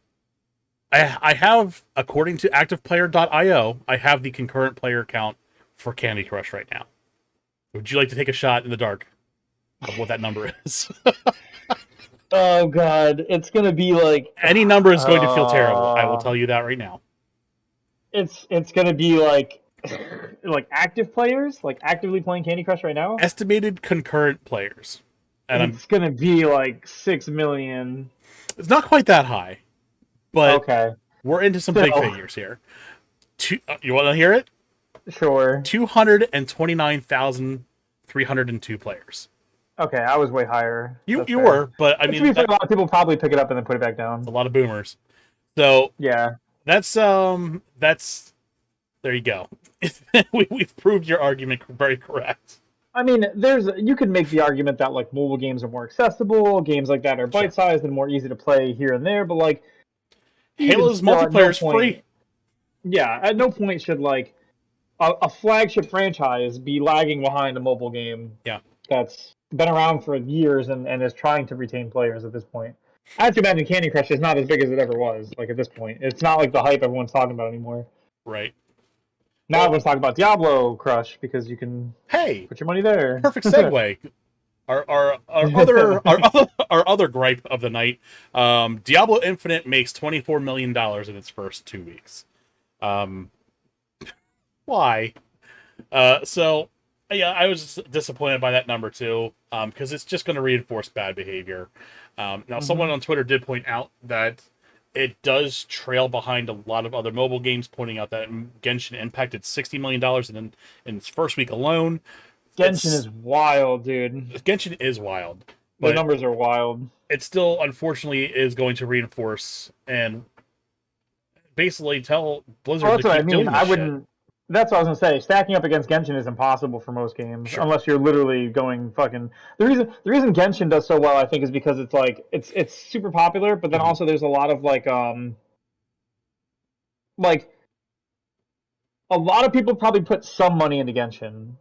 Speaker 1: I have, according to ActivePlayer.io, I have the concurrent player count for Candy Crush right now. Would you like to take a shot in the dark of what that number is?
Speaker 2: Oh god, it's gonna be like,
Speaker 1: Any number is going to feel terrible. I will
Speaker 2: uh,
Speaker 1: tell you that right now.
Speaker 2: it's gonna be like, like active players, like actively playing Candy Crush right now.
Speaker 1: Estimated concurrent players, and
Speaker 2: It's gonna be like 6 million.
Speaker 1: it's not quite that high, but
Speaker 2: Okay,
Speaker 1: we're into some big
Speaker 2: still,
Speaker 1: figures here. You want to hear it?
Speaker 2: sure.
Speaker 1: 229,302 players.
Speaker 2: Okay, I was way higher.
Speaker 1: You
Speaker 2: That's
Speaker 1: you
Speaker 2: fair.
Speaker 1: were, but I
Speaker 2: To
Speaker 1: mean
Speaker 2: be fair, a lot of people probably pick it up and then put it back
Speaker 1: that's a
Speaker 2: down.
Speaker 1: lot of boomers. So
Speaker 2: Yeah.
Speaker 1: that's there you go. We've proved your argument very correct.
Speaker 2: I mean, you could make the argument that like mobile games are more accessible, games like that are
Speaker 1: Sure.
Speaker 2: bite-sized and more easy to play here and there, but like even
Speaker 1: Halo's
Speaker 2: still, at
Speaker 1: multiplayer
Speaker 2: no
Speaker 1: is free.
Speaker 2: point, yeah, at no point should like a flagship franchise be lagging behind a mobile game
Speaker 1: Yeah.
Speaker 2: that's been around for years and is trying to retain players at this point. I have to imagine Candy Crush is not as big as it ever was. Like at this point, it's not like the hype everyone's talking about anymore.
Speaker 1: Right.
Speaker 2: Now
Speaker 1: Well,
Speaker 2: everyone's talking about Diablo Crush because you can
Speaker 1: hey,
Speaker 2: put your money there.
Speaker 1: perfect segue. Our other gripe of the night, Diablo Infinite makes $24 million in its first 2 weeks. Um, why? So yeah, I was disappointed by that number too, because it's just going to reinforce bad behavior. Now, someone
Speaker 2: Hmm.
Speaker 1: on Twitter did point out that it does trail behind a lot of other mobile games, pointing out that Genshin impacted $60 million in its first week alone.
Speaker 2: Genshin
Speaker 1: It's
Speaker 2: is wild, dude.
Speaker 1: Genshin is wild,
Speaker 2: The
Speaker 1: but
Speaker 2: numbers are wild.
Speaker 1: it still unfortunately is going to reinforce and basically tell
Speaker 2: Well,
Speaker 1: Blizzard to
Speaker 2: that's what I
Speaker 1: keep
Speaker 2: mean.
Speaker 1: doing this
Speaker 2: I
Speaker 1: shit.
Speaker 2: wouldn't. That's what I was gonna say. Stacking up against Genshin is impossible for most games,
Speaker 1: Sure.
Speaker 2: unless you're literally going fucking. The reason Genshin does so well, I think, is because it's like it's super popular, but then
Speaker 1: Hmm.
Speaker 2: also there's a lot of like a lot of people probably put some money into Genshin.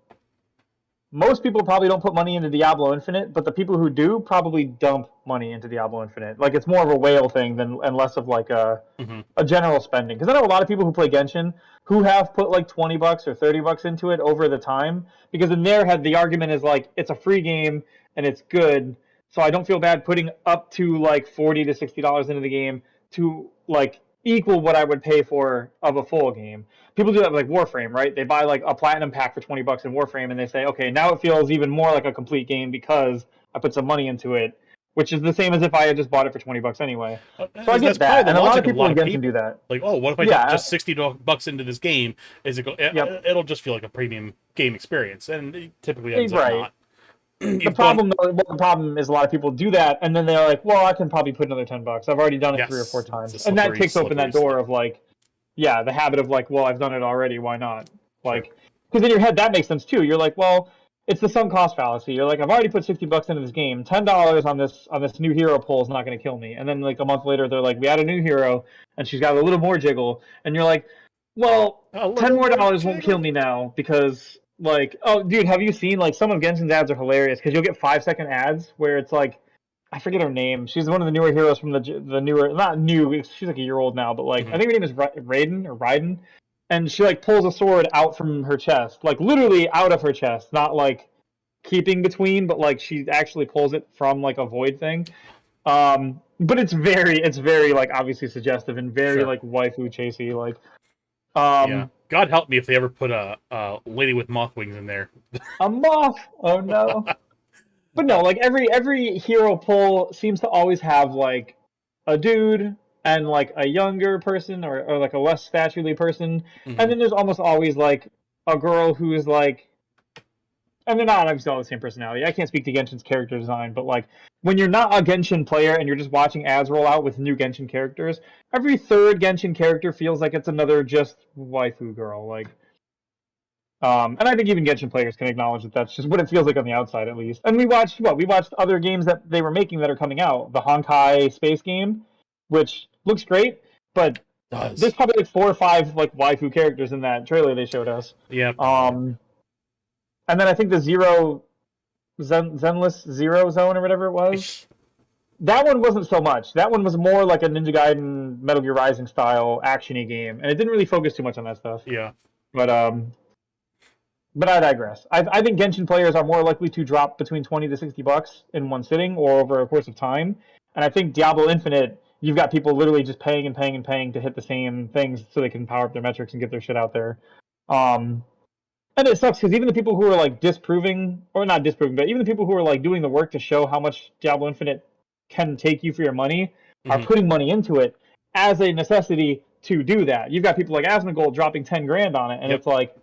Speaker 2: Most people probably don't put money into Diablo Infinite, but the people who do probably dump money into Diablo Infinite. Like it's more of a whale thing than and less of like
Speaker 1: Hmm.
Speaker 2: a general spending. Because I know a lot of people who play Genshin who have put like $20 or $30 into it over the time. Because in their head, the argument is like it's a free game and it's good, so I don't feel bad putting up to like $40 to $60 into the game to like equal what I would pay for of a full game. People do that with like Warframe, right? They buy like a platinum pack for $20 in Warframe, and they say, okay, now it feels even more like a complete game because I put some money into it. which is the same as if I had just bought it for $20 anyway. So I
Speaker 1: That's
Speaker 2: get
Speaker 1: probably
Speaker 2: that,
Speaker 1: the
Speaker 2: and a lot
Speaker 1: logic
Speaker 2: of
Speaker 1: of a
Speaker 2: people
Speaker 1: lot
Speaker 2: in
Speaker 1: of
Speaker 2: Genshin do
Speaker 1: people.
Speaker 2: that.
Speaker 1: Like, oh, what if I dump
Speaker 2: Yeah,
Speaker 1: just $60 into this game? Is it?
Speaker 2: yep,
Speaker 1: It'll just feel like a premium game experience, and it typically ends up
Speaker 2: right.
Speaker 1: not.
Speaker 2: The
Speaker 1: You've gone,
Speaker 2: problem, though, well, the problem is a lot of people do that, and then they're like, "Well, I can probably put another $10. I've already done it 3 or 4
Speaker 1: yes, it's a
Speaker 2: times," and that
Speaker 1: slippery,
Speaker 2: kicks open
Speaker 1: slippery
Speaker 2: that door
Speaker 1: slope.
Speaker 2: of like, yeah, the habit of like, "Well, I've done it already. Why not?"
Speaker 1: Sure.
Speaker 2: Like, because in your head that makes sense too. You're like, "Well, it's the sunk cost fallacy." You're like, "I've already put $60 into this game. $10 on this new hero pull is not going to kill me." And then like a month later, they're like, "We add a new hero, and she's got a little more jiggle," and you're like, well,
Speaker 1: A
Speaker 2: ten
Speaker 1: little
Speaker 2: more
Speaker 1: more
Speaker 2: dollars won't kill
Speaker 1: jiggle.
Speaker 2: me now because like, oh, dude, have you seen like some of Genshin's ads are hilarious because you'll get 5 second ads where it's like, I forget her name. She's one of the newer heroes from the newer, not new. She's like a year old now, but like I
Speaker 1: Hmm.
Speaker 2: think her name is Raiden or Raiden, and she like pulls a sword out from her chest, like literally out of her chest, not like keeping between, but like she actually pulls it from like a void thing. But it's very like obviously suggestive and very
Speaker 1: Sure.
Speaker 2: like waifu chasey, like
Speaker 1: Yeah.
Speaker 2: um
Speaker 1: God help me if they ever put a lady with moth wings in there.
Speaker 2: a moth. Oh no. But no, like every hero pull seems to always have like a dude and like a younger person or like a less staturedly person, and
Speaker 1: Hmm.
Speaker 2: then there's almost always like a girl who is like, and they're not obviously all the same personality. I can't speak to Genshin's character design, but like when you're not a Genshin player and you're just watching ads roll out with new Genshin characters, every third Genshin character feels like it's another just waifu girl. Like, and I think even Genshin players can acknowledge that that's just what it feels like on the outside, at least. And we watched what? We watched other games that they were making that are coming out. The Honkai space game, which looks great, but there's
Speaker 1: Does.
Speaker 2: probably like 4 or 5 like waifu characters in that trailer they showed us.
Speaker 1: Yeah, probably.
Speaker 2: Um, and then I think the Zenless Zero Zone or whatever it was. That one wasn't so much. That one was more like a Ninja Gaiden, Metal Gear Rising style actiony game, and it didn't really focus too much on that stuff.
Speaker 1: Yeah.
Speaker 2: But but I digress. I think Genshin players are more likely to drop between $20 to $60 in one sitting or over a course of time. And I think Diablo Infinite, you've got people literally just paying and paying and paying to hit the same things so they can power up their metrics and get their shit out there. Um, and it sucks because even the people who are like disproving, or not disproving, but even the people who are like doing the work to show how much Diablo Infinite can take you for your money are
Speaker 1: Hmm.
Speaker 2: putting money into it as a necessity to do that. You've got people like Asmongold dropping 10 grand on it, and
Speaker 1: Yep.
Speaker 2: it's like,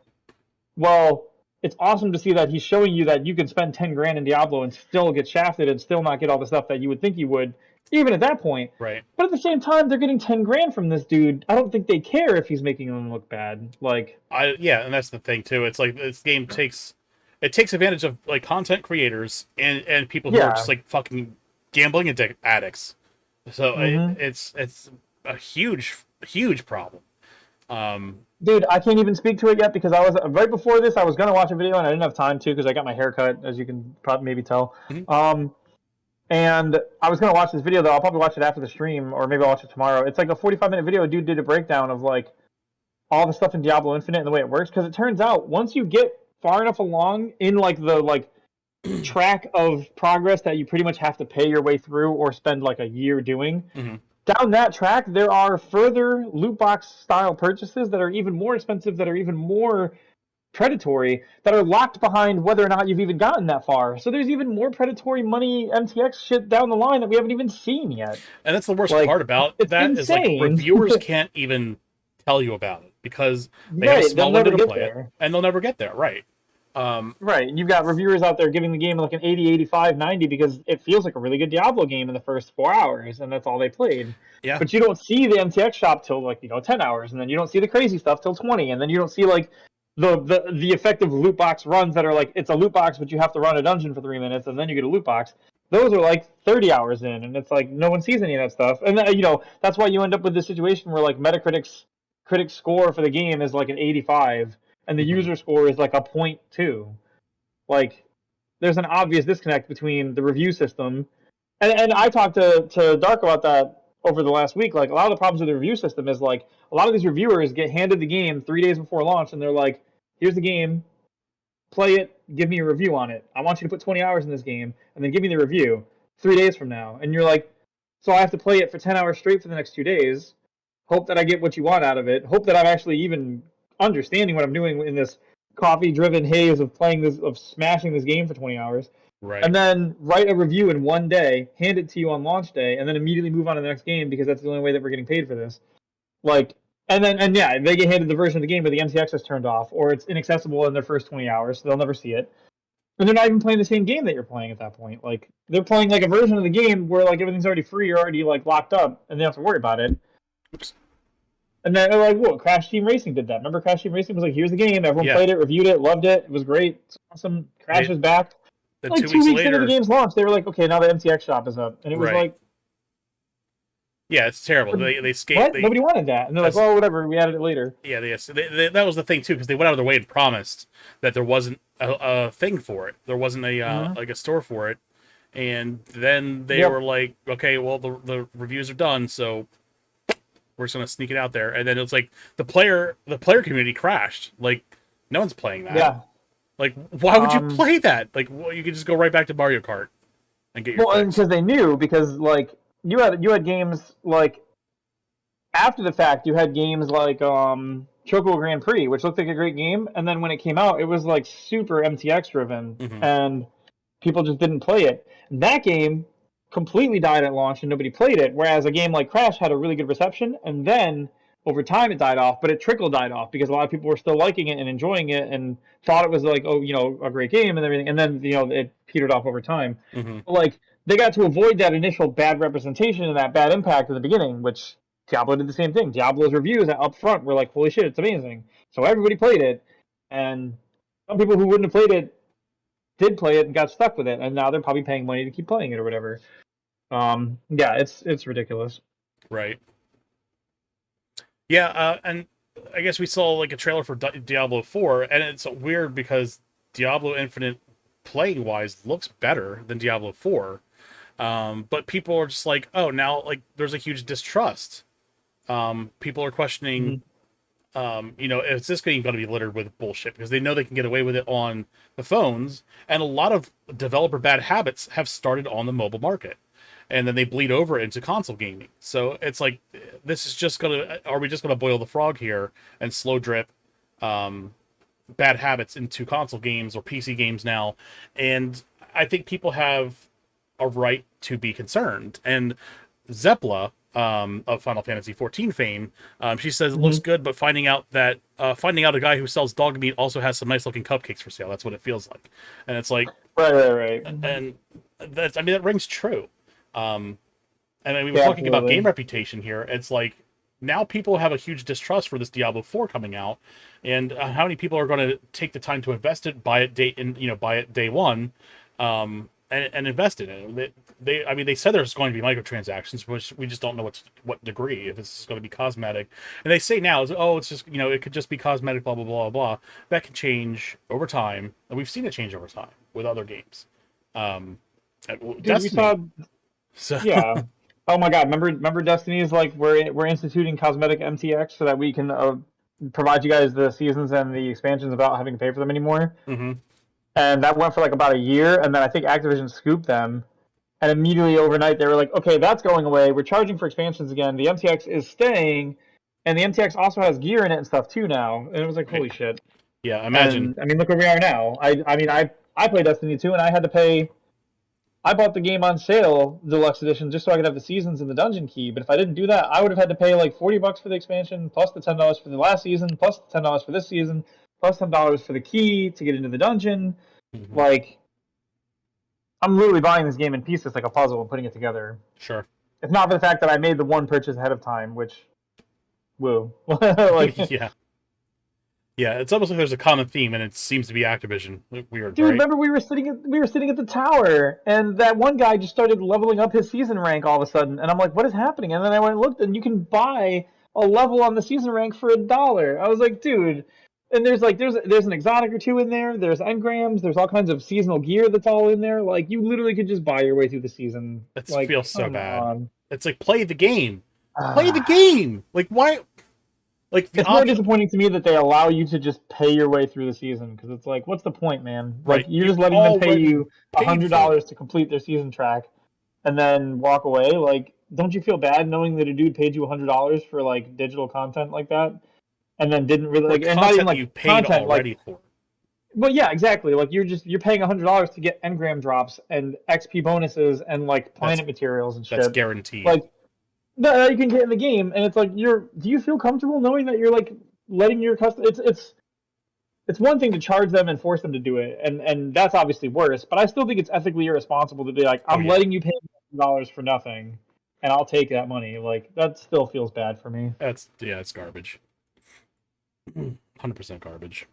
Speaker 2: well, it's awesome to see that he's showing you that you can spend 10 grand in Diablo and still get shafted and still not get all the stuff that you would think you would, even at that point.
Speaker 1: Right.
Speaker 2: But at the same time, they're getting 10 grand from this dude. I don't think they care if he's making them look bad. Like,
Speaker 1: Yeah, and that's the thing too. It's like this game takes advantage of like content creators and people who are just
Speaker 2: yeah.
Speaker 1: like fucking gambling addicts. So
Speaker 2: Mm-hmm.
Speaker 1: it's a huge problem. Um,
Speaker 2: Dude, I can't even speak to it yet because I was right before this. I was gonna watch a video and I didn't have time to because I got my hair cut, as you can probably maybe tell.
Speaker 1: mhm,
Speaker 2: And I was gonna watch this video though. I'll probably watch it after the stream, or maybe I'll watch it tomorrow. It's like a 45-minute video. A dude did a breakdown of like all the stuff in Diablo Infinite and the way it works. Because it turns out once you get far enough along in like the like track of progress that you pretty much have to pay your way through or spend like a year doing,
Speaker 1: mhm.
Speaker 2: down that track there are further loot box style purchases that are even more expensive, that are even more predatory, that are locked behind whether or not you've even gotten that far. So there's even more predatory money MTX shit down the line that we haven't even seen yet.
Speaker 1: And that's the worst
Speaker 2: Like,
Speaker 1: part about
Speaker 2: it's
Speaker 1: that is like
Speaker 2: insane.
Speaker 1: reviewers can't even tell you about it because they have a
Speaker 2: Right, they'll
Speaker 1: small
Speaker 2: never
Speaker 1: window to
Speaker 2: get
Speaker 1: play it
Speaker 2: there.
Speaker 1: and they'll never get there. Right. Um,
Speaker 2: Right, you've got reviewers out there giving the game like an 80, 85, 90 because it feels like a really good Diablo game in the first 4 hours, and that's all they played.
Speaker 1: yeah.
Speaker 2: But you don't see the MTX shop till like 10 hours, and then you don't see the crazy stuff till 20, and then you don't see like the effective loot box runs that are like it's a loot box, but you have to run a dungeon for 3 minutes, and then you get a loot box. Those are like 30 hours in, and it's like no one sees any of that stuff, and that's why you end up with this situation where like Metacritic's critic score for the game is like an 85 and the
Speaker 1: Hmm.
Speaker 2: user score is like a point 0.2. Like, there's an obvious disconnect between the review system, and I talked to Dark about that over the last week. Like, a lot of the problems with the review system is like a lot of these reviewers get handed the game 3 days before launch, and they're like, "Here's the game, play it, give me a review on it. I want you to put 20 hours in this game, and then give me the review 3 days from now." And you're like, "So I have to play it for 10 hours straight for the next 2 days, hope that I get what you want out of it, hope that I'm actually even understanding what I'm doing in this coffee driven haze of playing this, of smashing this game for 20 hours,
Speaker 1: Right.
Speaker 2: and then write a review in one day, hand it to you on launch day, and then immediately move on to the next game because that's the only way that we're getting paid for this. Like, and yeah, they get handed the version of the game where the MTX is turned off or it's inaccessible in their first 20 hours, so they'll never see it. And they're not even playing the same game that you're playing at that point. Like, they're playing like a version of the game where like everything's already free or already like locked up, and they don't have to worry about it.
Speaker 1: Oops.
Speaker 2: And then they're like, "Whoa, Crash Team Racing did that." Remember, Crash Team Racing was like, "Here's the game. Everyone
Speaker 1: Yeah.
Speaker 2: played it, reviewed it, loved it. It was great. It's awesome. Crash
Speaker 1: They
Speaker 2: is back."
Speaker 1: then
Speaker 2: Like
Speaker 1: two
Speaker 2: two
Speaker 1: weeks
Speaker 2: weeks into the
Speaker 1: later,
Speaker 2: game's launch, they were like, "Okay, now the MTX shop is up," and it was
Speaker 1: right.
Speaker 2: like,
Speaker 1: Yeah, it's terrible. They skate.
Speaker 2: "What? Nobody wanted that." And they're like,
Speaker 1: As
Speaker 2: "Well, whatever. We added it later."
Speaker 1: yeah, that was the thing too, because they went out of their way and promised that there wasn't a thing for it. There wasn't a
Speaker 2: Mm-hmm.
Speaker 1: like a store for it, and then they
Speaker 2: Yep.
Speaker 1: were like, okay, well the reviews are done, so we're just gonna sneak it out there. And then it's like the player community crashed. Like no one's playing that.
Speaker 2: Yeah.
Speaker 1: Like why would you
Speaker 2: Um.
Speaker 1: play that? Like well, you could just go right back to Mario Kart and get your
Speaker 2: Well, and
Speaker 1: fix.
Speaker 2: because they knew, because like you had games like after the fact, you had games like Choco Grand Prix, which looked like a great game, and then when it came out, it was like super MTX driven,
Speaker 1: Hmm.
Speaker 2: and people just didn't play it. That game completely died at launch, and nobody played it. Whereas a game like Crash had a really good reception, and then over time it died off, but it died off because a lot of people were still liking it and enjoying it, and thought it was like, oh, a great game and everything, and then it petered off over time.
Speaker 1: Hmm.
Speaker 2: But, like, they got to avoid that initial bad representation and that bad impact in the beginning, which Diablo did the same thing. Diablo's reviews up front were like, "Holy shit, it's amazing!" So everybody played it, and some people who wouldn't have played it did play it and got stuck with it, and now they're probably paying money to keep playing it or whatever. Yeah, it's ridiculous.
Speaker 1: Right. Yeah, and I guess we saw like a trailer for Diablo 4, and it's weird because Diablo Infinite, playing wise, looks better than Diablo 4. But people are just like, oh, now like there's a huge distrust. People are questioning,
Speaker 2: Mm-hmm.
Speaker 1: is this game going to be littered with bullshit because they know they can get away with it on the phones, and a lot of developer bad habits have started on the mobile market, and then they bleed over into console gaming. So it's like, this is just gonna, are we just gonna boil the frog here and slow drip um, bad habits into console games or PC games now? And I think people have a right to be concerned. And Zepla, of Final Fantasy 14 fame, she says it looks
Speaker 2: Mm-hmm.
Speaker 1: good, but finding out a guy who sells dog meat also has some nice looking cupcakes for sale. That's what it feels like, and it's like,
Speaker 2: Right, right, right.
Speaker 1: and that's, I mean, that rings true. Um, and I mean, we're
Speaker 2: Yeah,
Speaker 1: talking about game
Speaker 2: absolutely.
Speaker 1: reputation here. It's like now people have a huge distrust for this Diablo 4 coming out, and how many people are going to take the time to invest it, buy it day one, and invest in it. I mean, they said there's going to be microtransactions, which we just don't know what degree. If it's going to be cosmetic, and they say now, oh, it's just, it could just be cosmetic, blah blah blah blah. That can change over time, and we've seen it change over time with other games. Um,
Speaker 2: Dude, we
Speaker 1: Destiny.
Speaker 2: saw.
Speaker 1: So
Speaker 2: Yeah. Oh my God, remember Destiny's like we're instituting cosmetic MTX so that we can provide you guys the seasons and the expansions without having to pay for them anymore.
Speaker 1: hmm.
Speaker 2: And that went for like about a year, and then I think Activision scooped them, and immediately overnight they were like, okay, that's going away. We're charging for expansions again. The MTX is staying, and the MTX also has gear in it and stuff too now. And it was like,
Speaker 1: Right.
Speaker 2: holy shit.
Speaker 1: Yeah, imagine.
Speaker 2: And I mean, look where we are now. I play Destiny 2, and I had to pay. I bought the game on sale, deluxe edition, just so I could have the seasons and the dungeon key. But if I didn't do that, I would have had to pay like $40 for the expansion, plus the $10 for the last season, plus the $10 for this season, plus $10 for the key to get into the dungeon.
Speaker 1: Hmm.
Speaker 2: Like, I'm literally buying this game in pieces like a puzzle and putting it together.
Speaker 1: Sure.
Speaker 2: If not for the fact that I made the one purchase ahead of time, which, woo, like,
Speaker 1: Yeah. Yeah, it's almost like there's a common theme, and it seems to be Activision. Weird,
Speaker 2: dude,
Speaker 1: right?
Speaker 2: remember we were sitting at the tower, and that one guy just started leveling up his season rank all of a sudden, and I'm like, what is happening? And then I went and looked, and you can buy a level on the season rank for $1. I was like, dude. And there's an exotic or two in there. There's engrams. There's all kinds of seasonal gear that's all in there. Like, you literally could just buy your way through the season.
Speaker 1: It
Speaker 2: Like,
Speaker 1: feels so
Speaker 2: come
Speaker 1: bad.
Speaker 2: on.
Speaker 1: It's like, play the game. Play the game. Like why? Like the
Speaker 2: It's more
Speaker 1: option,
Speaker 2: disappointing to me that they allow you to just pay your way through the season because it's like, what's the point, man? Like,
Speaker 1: right?
Speaker 2: you're
Speaker 1: You
Speaker 2: just letting them pay
Speaker 1: already
Speaker 2: you a
Speaker 1: paid
Speaker 2: hundred
Speaker 1: for it.
Speaker 2: dollars to complete their season track, and then walk away. Like, don't you feel bad knowing that a dude paid you $100 for like digital content like that, and then didn't really
Speaker 1: For
Speaker 2: like, and not even
Speaker 1: content that you
Speaker 2: like
Speaker 1: paid
Speaker 2: content, like
Speaker 1: already for.
Speaker 2: But yeah, exactly. Like you're paying $100 to get engram drops and XP bonuses and like
Speaker 1: That's
Speaker 2: planet materials and
Speaker 1: that's
Speaker 2: shit.
Speaker 1: guaranteed.
Speaker 2: Like that you can get in the game, and it's like do you feel comfortable knowing that you're like letting your custom? It's one thing to charge them and force them to do it, and that's obviously worse. But I still think it's ethically irresponsible to be like,
Speaker 1: Oh
Speaker 2: I'm
Speaker 1: yeah,
Speaker 2: letting you pay $100 for nothing, and I'll take that money. Like that still feels bad for me.
Speaker 1: it's garbage. 100% garbage.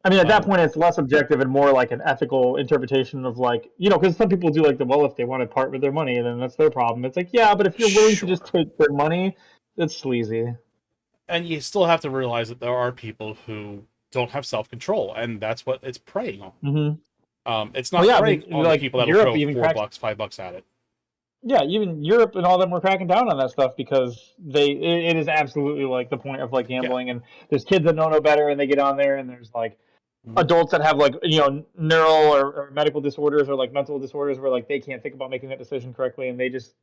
Speaker 2: I mean, at that
Speaker 1: Um,
Speaker 2: point, it's less objective and more like an ethical interpretation of like, because some people do like the, well, if they want to part with their money, then that's their problem. It's like, yeah, but if you're willing to just
Speaker 1: sure.
Speaker 2: take their money, that's sleazy.
Speaker 1: And you still have to realize that there are people who don't have self control, and that's what it's preying on.
Speaker 2: Hmm.
Speaker 1: It's
Speaker 2: Well,
Speaker 1: not
Speaker 2: yeah, I
Speaker 1: preying
Speaker 2: mean,
Speaker 1: on the
Speaker 2: like
Speaker 1: people that'll
Speaker 2: Europe
Speaker 1: throw
Speaker 2: even cracks.
Speaker 1: $4, $5 at it.
Speaker 2: Yeah, even Europe and all them were cracking down on that stuff because it is absolutely like the point of like
Speaker 1: Yeah.
Speaker 2: gambling, and there's kids that know no better and they get on there, and there's like
Speaker 1: Mhm.
Speaker 2: adults that have like neural or medical disorders or like mental disorders where like they can't think about making that decision correctly, and they just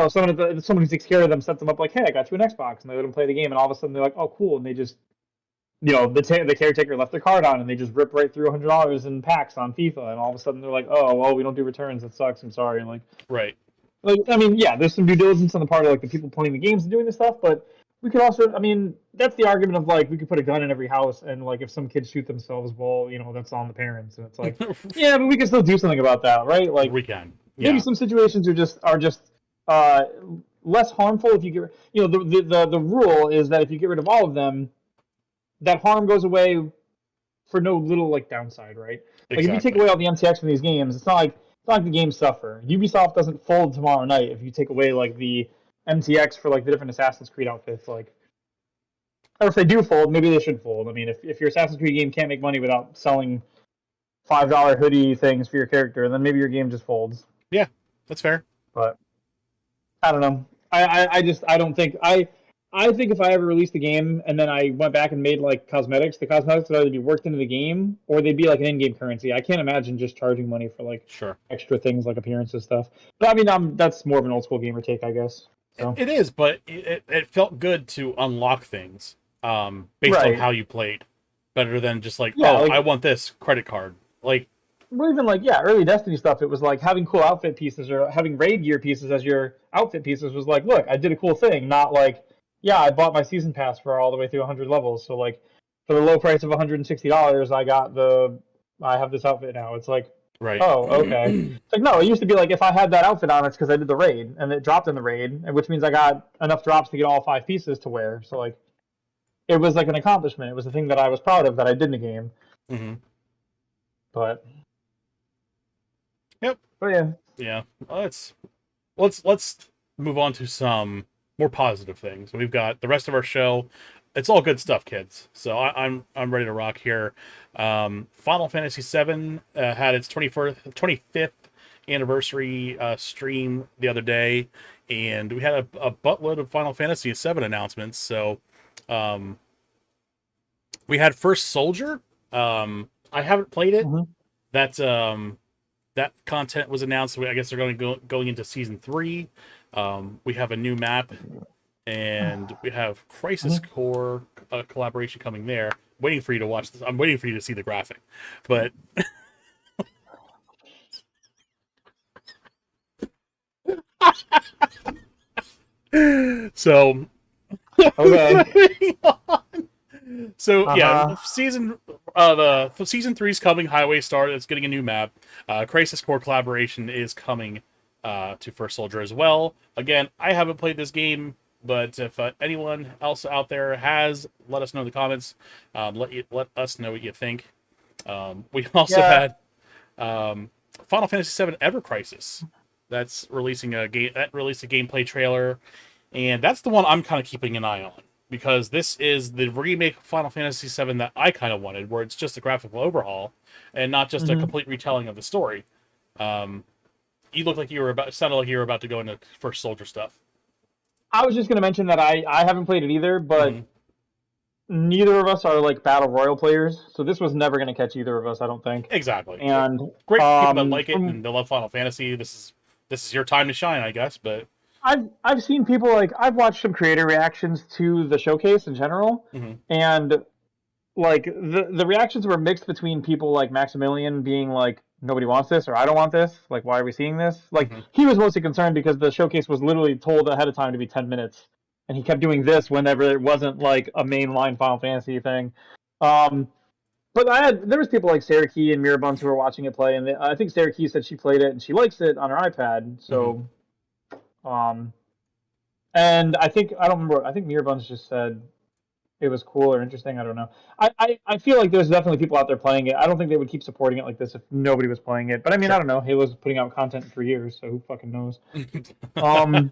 Speaker 2: someone who takes care of them sets them up like, hey, I got you an Xbox, and they let them play the game, and all of a sudden they're like, oh cool, and they just the caretaker left their card on, and they just rip right through $100 in packs on FIFA, and all of a sudden they're like, oh well, we don't do returns, that sucks, I'm sorry, and
Speaker 1: Right.
Speaker 2: like I mean, yeah, there's some due diligence on the part of like the people playing the games and doing this stuff, but we could also, I mean, that's the argument of like we could put a gun in every house, and like if some kids shoot themselves, well, that's on the parents, and it's like, yeah, but we can still do something about that, right? Like
Speaker 1: We can.
Speaker 2: maybe
Speaker 1: Yeah.
Speaker 2: some situations are just uh, less harmful if you get, the rule is that if you get rid of all of them, that harm goes away for no little like downside, right? Like if you take
Speaker 1: Exactly.
Speaker 2: away all the MTX from these games, it's not like the games suffer. Ubisoft doesn't fold tomorrow night if you take away like the MTX for like the different Assassin's Creed outfits. Like, or if they do fold, maybe they should fold. I mean, if your Assassin's Creed game can't make money without selling $5 hoodie things for your character, then maybe your game just folds.
Speaker 1: Yeah. That's fair.
Speaker 2: But I don't know. I don't think I think if I ever released a game and then I went back and made like cosmetics, the cosmetics would either be worked into the game or they'd be like an in-game currency. I can't imagine just charging money for like
Speaker 1: Sure.
Speaker 2: extra things like appearances stuff. But I mean, that's more of an old school gamer take, I guess. So
Speaker 1: It is, but it felt good to unlock things based on
Speaker 2: right,
Speaker 1: how you played, better than just like,
Speaker 2: yeah,
Speaker 1: oh, I
Speaker 2: like
Speaker 1: want this credit card. Like,
Speaker 2: or even like yeah, early Destiny stuff. It was like having cool outfit pieces or having raid gear pieces as your outfit pieces was like, look, I did a cool thing. Not like, yeah, I bought my season pass for all the way through 100 levels. So like, for the low price of $160, I have this outfit now. It's like,
Speaker 1: right.
Speaker 2: oh, okay. It's like no, it used to be like if I had that outfit on, it's because I did the raid and it dropped in the raid, which means I got enough drops to get all 5 pieces to wear. So like, it was like an accomplishment. It was a thing that I was proud of that I did in the game.
Speaker 1: Hmm.
Speaker 2: But
Speaker 1: Yep.
Speaker 2: but yeah.
Speaker 1: Yeah. Let's move on to some more positive things. We've got the rest of our show. It's all good stuff, kids. So I'm ready to rock here. Final Fantasy VII had its 25th anniversary stream the other day, and we had a buttload of Final Fantasy VII announcements. So um, we had First Soldier. I haven't played it.
Speaker 2: Mhm.
Speaker 1: That that content was announced. I guess they're going into season 3. We have a new map, and we have Crisis
Speaker 2: Mhm.
Speaker 1: Core collaboration coming there. Waiting for you to watch this. I'm waiting for you to see the graphic, but so
Speaker 2: Okay.
Speaker 1: moving on. So
Speaker 2: Uh
Speaker 1: yeah,
Speaker 2: huh.
Speaker 1: the season 3 is coming. Highway Star is getting a new map. Crisis Core collaboration is coming to First Soldier as well. Again, I haven't played this game, but if anyone else out there has, let us know in the comments. Let us know what you think. We also
Speaker 2: Yeah.
Speaker 1: had Final Fantasy VII Ever Crisis. That's releasing a game that released a gameplay trailer, and that's the one I'm kind of keeping an eye on because this is the remake of Final Fantasy VII that I kind of wanted, where it's just a graphical overhaul and not just a
Speaker 2: Hmm.
Speaker 1: complete retelling of the story. Um, you look like you were about sounded like you were about to go into First Soldier stuff.
Speaker 2: I was just gonna mention that I haven't played it either, but
Speaker 1: Hmm.
Speaker 2: neither of us are like battle royal players, so this was never gonna catch either of us, I don't think.
Speaker 1: Exactly.
Speaker 2: And
Speaker 1: Great for people that like it
Speaker 2: from
Speaker 1: and they love Final Fantasy. This is your time to shine, I guess. But
Speaker 2: I've seen people like I've watched some creator reactions to the showcase in general,
Speaker 1: mhm.
Speaker 2: and like the reactions were mixed between people like Maximilian being like nobody wants this or I don't want this. Like why are we seeing this? Like
Speaker 1: Hmm.
Speaker 2: he was mostly concerned because the showcase was literally told ahead of time to be 10 minutes, and he kept doing this whenever it wasn't like a mainline Final Fantasy thing. Um, but there was people like Sarah Key and Mirabuns who were watching it play, and I think Sarah Key said she played it and she likes it on her iPad.
Speaker 1: Hmm.
Speaker 2: So um, and I don't remember. I think Mirabuns just said it was cool or interesting. I don't know. I feel like there's definitely people out there playing it. I don't think they would keep supporting it like this if nobody was playing it. But I mean, I
Speaker 1: Sure.
Speaker 2: don't know. Halo's putting out content for years, so who fucking knows? Um,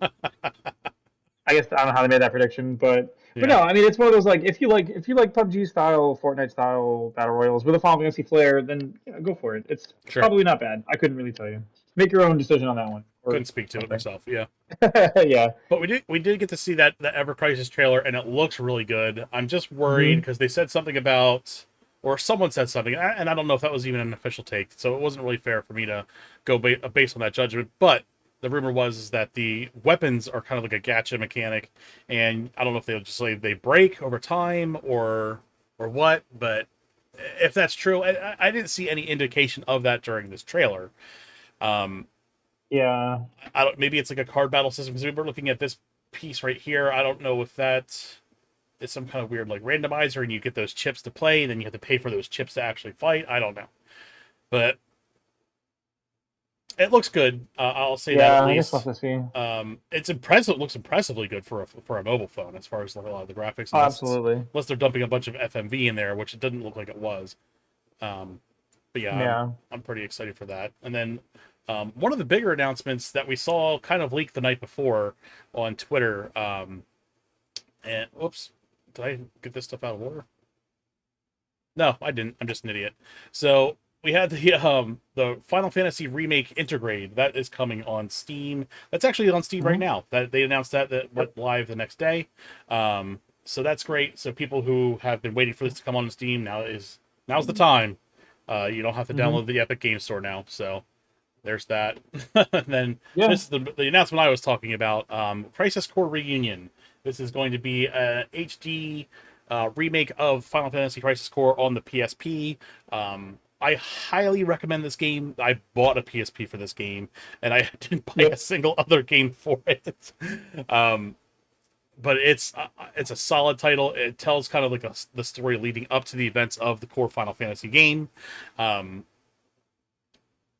Speaker 2: I guess I don't know how they made that prediction, but
Speaker 1: Yeah.
Speaker 2: no, I mean it's one of those like if you like PUBG style, Fortnite style battle royals with a Final Fantasy flair, then yeah, go for it. It's
Speaker 1: Sure.
Speaker 2: probably not bad. I couldn't really tell you. Make your own decision on that one or
Speaker 1: Couldn't speak to it
Speaker 2: something.
Speaker 1: myself. Yeah.
Speaker 2: Yeah.
Speaker 1: But we did get to see that Ever Crisis trailer, and it looks really good. I'm just worried
Speaker 2: Hmm.
Speaker 1: because they said something about, or someone said something, and I don't know if that was even an official take, so it wasn't really fair for me to go based on that judgment. But the rumor was is that the weapons are kind of like a gacha mechanic, and I don't know if they'll just say they break over time or what. But if that's true, I didn't see any indication of that during this trailer. Um,
Speaker 2: Yeah.
Speaker 1: I don't. Maybe it's like a card battle system because we were looking at this piece right here. I don't know if that is some kind of weird like randomizer, and you get those chips to play, and then you have to pay for those chips to actually fight. I don't know, but it looks good. I'll say that at
Speaker 2: Yeah. I guess we'll
Speaker 1: least.
Speaker 2: have to see.
Speaker 1: It's impressive. It looks impressively good for a mobile phone as far as like a lot of the graphics,
Speaker 2: Oh, absolutely.
Speaker 1: unless they're dumping a bunch of FMV in there, which it didn't look like it was. Um, but yeah,
Speaker 2: Yeah.
Speaker 1: I'm pretty excited for that. And then one of the bigger announcements that we saw kind of leaked the night before on Twitter. And whoops, did I get this stuff out of order? No, I didn't. I'm just an idiot. So we had the Final Fantasy Remake Intergrade that is coming on Steam. That's actually on Steam right
Speaker 2: Hmm.
Speaker 1: now. That they announced that
Speaker 2: Yep.
Speaker 1: went live the next day. So that's great. So people who have been waiting for this to come on Steam now's the time. You don't have to
Speaker 2: Hmm.
Speaker 1: download the Epic Game Store now. So there's that. And then
Speaker 2: Yeah.
Speaker 1: this is the announcement I was talking about. Crisis Core Reunion. This is going to be a HD remake of Final Fantasy Crisis Core on the PSP. I highly recommend this game. I bought a PSP for this game, and I didn't buy a
Speaker 2: Yep.
Speaker 1: single other game for it. Um, but it's a solid title. It tells kind of like the story leading up to the events of the core Final Fantasy game. Um,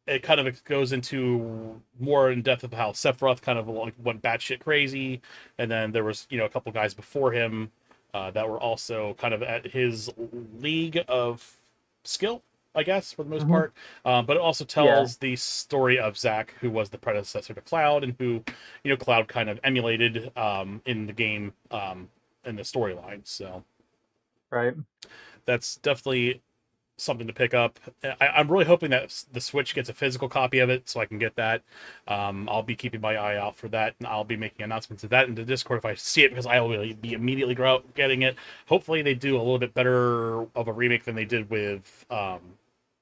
Speaker 1: it kind of goes into more in depth of how Sephiroth kind of like went batshit crazy, and then there was a couple guys before him that were also kind of at his league of skill, I guess, for the most
Speaker 2: Hmm.
Speaker 1: part. But it also
Speaker 2: Yeah.
Speaker 1: tells the story of Zack, who was the predecessor to Cloud, and who Cloud kind of emulated in the game in the storyline. So
Speaker 2: Right.
Speaker 1: that's definitely something to pick up. I'm really hoping that the Switch gets a physical copy of it so I can get that. I'll be keeping my eye out for that, and I'll be making announcements of that in the Discord if I see it because I will be immediately out getting it. Hopefully, they do a little bit better of a remake than they did with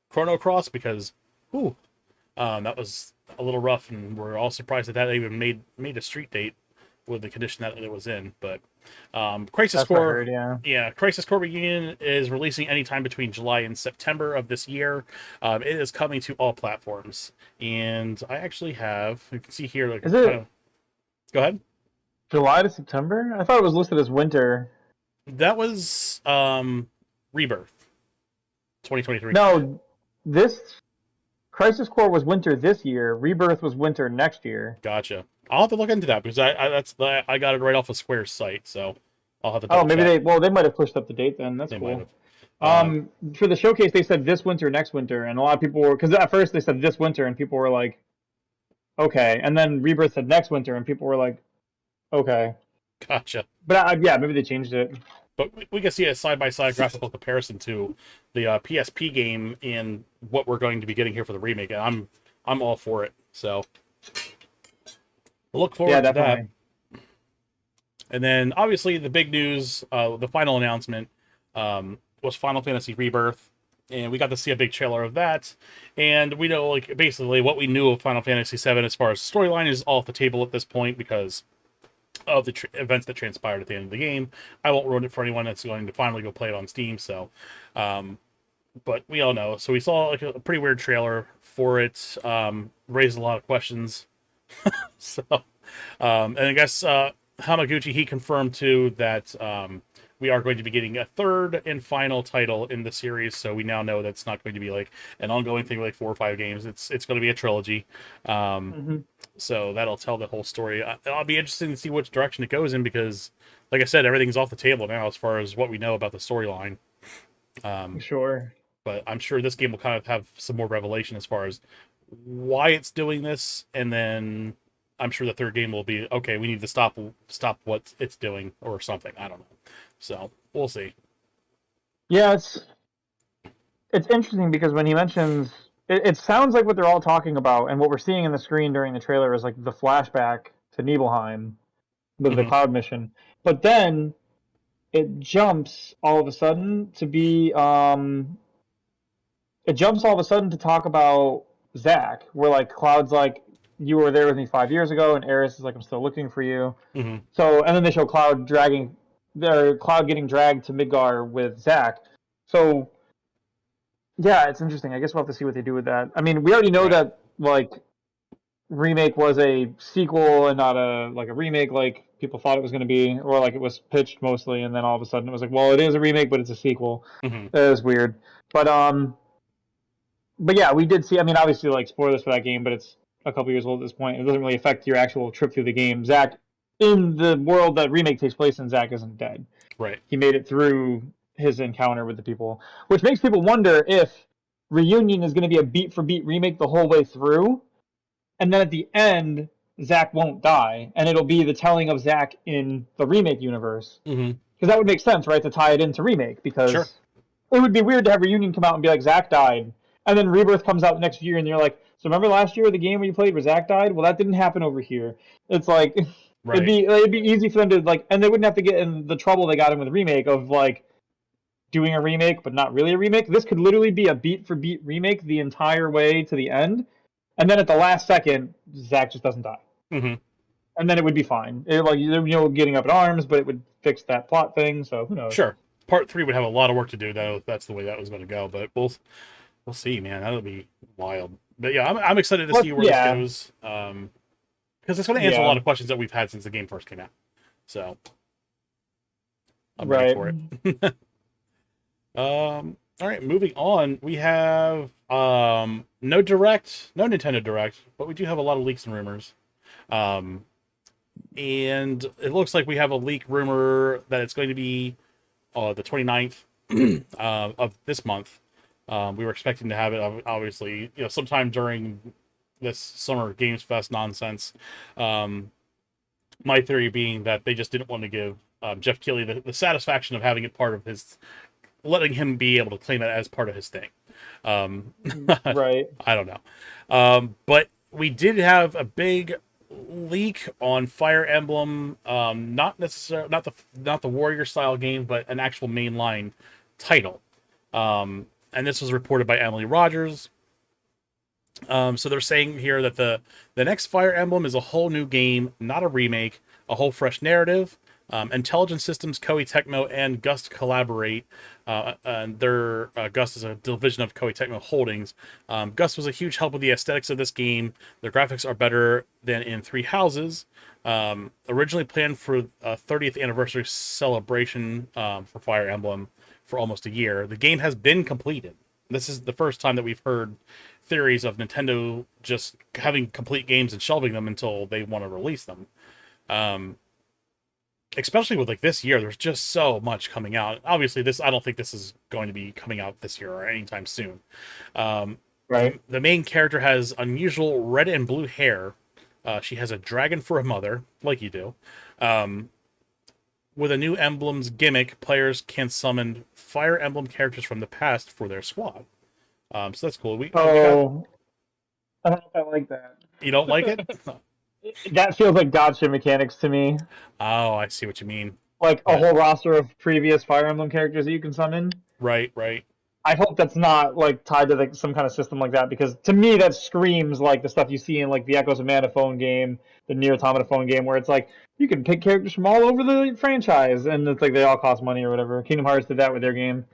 Speaker 1: Chrono Cross because, ooh, that was a little rough, and we're all surprised that even made a street date with the condition that it was in. But Crisis
Speaker 2: That's what I
Speaker 1: Core,
Speaker 2: heard. Yeah.
Speaker 1: yeah, Crisis Core Reunion is releasing anytime between July and September of this year. It is coming to all platforms, and I actually have you can see here like
Speaker 2: Is
Speaker 1: kind
Speaker 2: it
Speaker 1: of go ahead.
Speaker 2: July to September? I thought it was listed as winter.
Speaker 1: That was Rebirth 2023.
Speaker 2: No, this Crisis Core was winter this year. Rebirth was winter next year.
Speaker 1: Gotcha. I'll have to look into that because I got it right off of Square's site, so I'll have to
Speaker 2: Oh,
Speaker 1: double
Speaker 2: maybe
Speaker 1: check.
Speaker 2: they might have pushed up the date then. That's
Speaker 1: They might
Speaker 2: cool.
Speaker 1: have. Um,
Speaker 2: For the showcase, they said this winter, next winter, and a lot of people were because at first they said this winter, and people were like, okay, and then Rebirth said next winter, and people were like, okay,
Speaker 1: gotcha.
Speaker 2: but yeah, maybe they changed it.
Speaker 1: But we can see a side by side graphical comparison to the PSP game and what we're going to be getting here for the remake. And I'm all for it. So we'll look
Speaker 2: Yeah,
Speaker 1: forward to that.
Speaker 2: definitely.
Speaker 1: And then obviously the big news, the final announcement was Final Fantasy Rebirth, and we got to see a big trailer of that. And we know like basically what we knew of Final Fantasy VII as far as storyline is all off the table at this point because of the events that transpired at the end of the game. I won't ruin it for anyone that's going to finally go play it on Steam. So, um, but we all know. So we saw like a pretty weird trailer for it. Raised a lot of questions. So, and I guess Hamaguchi, he confirmed too that we are going to be getting a third and final title in the series. So we now know that's not going to be like an ongoing thing with like 4 or 5 games. It's going to be a trilogy. Um,
Speaker 2: Hmm.
Speaker 1: so that'll tell the whole story. I'll be interested to see which direction it goes in because, like I said, everything's off the table now as far as what we know about the storyline. Um,
Speaker 2: Sure.
Speaker 1: but I'm sure this game will kind of have some more revelation as far as why it's doing this, and then I'm sure the third game will be okay. We need to stop what it's doing or something. I don't know. So we'll see.
Speaker 2: Yeah, it's interesting because when he mentions it sounds like what they're all talking about, and what we're seeing in the screen during the trailer is like the flashback to Nibelheim with the
Speaker 1: Hmm.
Speaker 2: cloud mission. But then it jumps all of a sudden to be it jumps all of a sudden to talk about Zach, where like Cloud's like, you were there with me 5 years ago, and Eris is like, I'm still looking for you.
Speaker 1: Hmm.
Speaker 2: So, and then they show Cloud dragging, their Cloud getting dragged to Midgar with Zach. So, yeah, it's interesting. I guess we'll have to see what they do with that. I mean, we already know
Speaker 1: Right.
Speaker 2: that like remake was a sequel and not a like a remake like people thought it was going to be, or like it was pitched mostly, and then all of a sudden it was like, well, it is a remake, but it's a sequel.
Speaker 1: Hmm.
Speaker 2: It was weird, but yeah, we did see. I mean, obviously, like spoilers for that game, but it's a couple years old at this point. It doesn't really affect your actual trip through the game. Zach, in the world that remake takes place in, Zach isn't dead.
Speaker 1: Right.
Speaker 2: He made it through his encounter with the people, which makes people wonder if Reunion is going to be a beat for beat remake the whole way through, and then at the end, Zach won't die, and it'll be the telling of Zach in the remake universe.
Speaker 1: Hmm.
Speaker 2: Because that would make sense, right, to tie it into remake.
Speaker 1: Sure.
Speaker 2: Because it would be weird to have Reunion come out and be like, Zach died, and then Rebirth comes out next year, and you're like, so remember last year the game where you played where Zach died? Well, that didn't happen over here. It's like
Speaker 1: Right.
Speaker 2: it'd be easy for them to like, and they wouldn't have to get in the trouble they got in with the remake of like doing a remake but not really a remake. This could literally be a beat for beat remake the entire way to the end, and then at the last second, Zach just doesn't die,
Speaker 1: Hmm.
Speaker 2: and then it would be fine. It, like getting up in arms, but it would fix that plot thing. So who knows?
Speaker 1: Sure. Part three would have a lot of work to do. Though if that's the way that was going to go, but we'll see, man. That'll be wild. But yeah, I'm excited to
Speaker 2: Well,
Speaker 1: see where this
Speaker 2: yeah,
Speaker 1: goes. Because it's going to answer a lot
Speaker 2: yeah,
Speaker 1: of questions that we've had since the game first came out. So I'm ready
Speaker 2: right.
Speaker 1: for it. All right, moving on. We have no Nintendo Direct, but we do have a lot of leaks and rumors. Um, and it looks like we have a leak rumor that it's going to be the 29th of this month. We were expecting to have it obviously, sometime during this summer Games Fest nonsense. Um, my theory being that they just didn't want to give Jeff Keighley the satisfaction of having it part of his, letting him be able to claim it as part of his thing. Um,
Speaker 2: Right.
Speaker 1: I don't know. But we did have a big leak on Fire Emblem, not necessarily not the warrior style game, but an actual mainline title. And this was reported by Emily Rogers. So they're saying here that the next Fire Emblem is a whole new game, not a remake, a whole fresh narrative. Intelligent Systems, Koei Tecmo, and Gust collaborate. And their Gust is a division of Koei Tecmo Holdings. Gust was a huge help with the aesthetics of this game. Their graphics are better than in Three Houses. Originally planned for a 30th anniversary celebration for Fire Emblem for almost a year, the game has been completed. This is the first time that we've heard theories of Nintendo just having complete games and shelving them until they want to release them. Um, Especially with like this year, there's just so much coming out. Obviously, I don't think this is going to be coming out this year or anytime soon. Um,
Speaker 2: Right.
Speaker 1: the main character has unusual red and blue hair. She has a dragon for a mother, like you do. Um, with a new emblem's gimmick, players can summon Fire Emblem characters from the past for their squad. So that's cool. We got.
Speaker 2: Oh, I don't know if I like that.
Speaker 1: You don't like it?
Speaker 2: That feels like gotcha mechanics to me.
Speaker 1: Oh, I see what you mean.
Speaker 2: Like a
Speaker 1: But
Speaker 2: whole roster of previous Fire Emblem characters that you can summon.
Speaker 1: right, right.
Speaker 2: I hope that's not like tied to like some kind of system like that, because to me that screams like the stuff you see in like the Echoes of Mana phone game, the Nier Automata phone game, where it's like you can pick characters from all over the franchise, and it's like they all cost money or whatever. Kingdom Hearts did that with their game.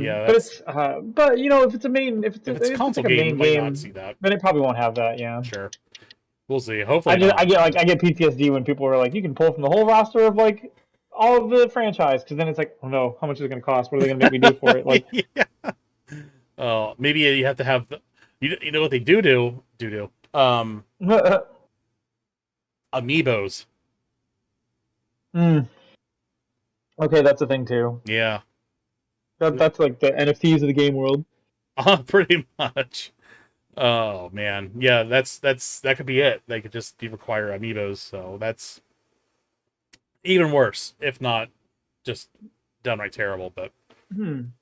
Speaker 1: Yeah,
Speaker 2: But
Speaker 1: that's
Speaker 2: it's but you know, if it's a main,
Speaker 1: if it's a
Speaker 2: if it's
Speaker 1: console
Speaker 2: like a
Speaker 1: game, you
Speaker 2: main
Speaker 1: might not
Speaker 2: game,
Speaker 1: see that.
Speaker 2: then it probably won't have that. Yeah.
Speaker 1: Sure, we'll see. Hopefully
Speaker 2: I
Speaker 1: not.
Speaker 2: get like
Speaker 1: But
Speaker 2: I get PTSD when people are like, you can pull from the whole roster of like all of the franchise, because then it's like, oh no, how much is it going to cost? What are they going to make me do for it? Like,
Speaker 1: yeah. Maybe you have to have you know what they do amiibos.
Speaker 2: mm, okay, that's a thing too.
Speaker 1: Yeah,
Speaker 2: That's like the NFTs of the game world.
Speaker 1: pretty much. Oh man, yeah, that could be it. They could just be require amiibos, so that's even worse, if not just downright terrible. But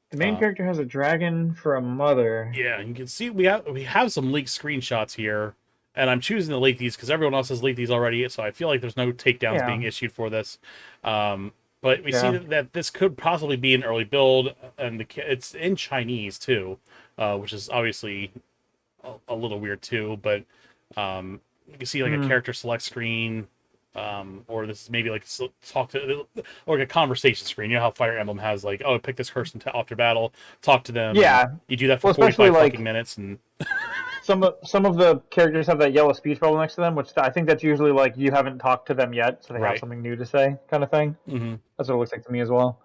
Speaker 2: The main
Speaker 1: uh,
Speaker 2: character has a dragon for a mother.
Speaker 1: yeah, you can see we have some leaked screenshots here, and I'm choosing to leak these because everyone else has leaked these already. So I feel like there's no takedowns
Speaker 2: Yeah,
Speaker 1: being issued for this. But we see
Speaker 2: yeah.
Speaker 1: that this could possibly be an early build, and it's in Chinese too, which is obviously a little weird too. But you can see like a
Speaker 2: Mm,
Speaker 1: character select screen, or this is maybe like talk to or like a conversation screen. You know how Fire Emblem has like, oh, pick this person after battle, talk to them, and
Speaker 2: yeah.
Speaker 1: you do that for
Speaker 2: Well, especially
Speaker 1: 45 fucking
Speaker 2: like
Speaker 1: minutes, and
Speaker 2: some of the characters have that yellow speech bubble next to them, which I think that's usually like you haven't talked to them yet, so they have
Speaker 1: right.
Speaker 2: something new to say, kind of thing.
Speaker 1: Hmm.
Speaker 2: That's what it looks like to me as well.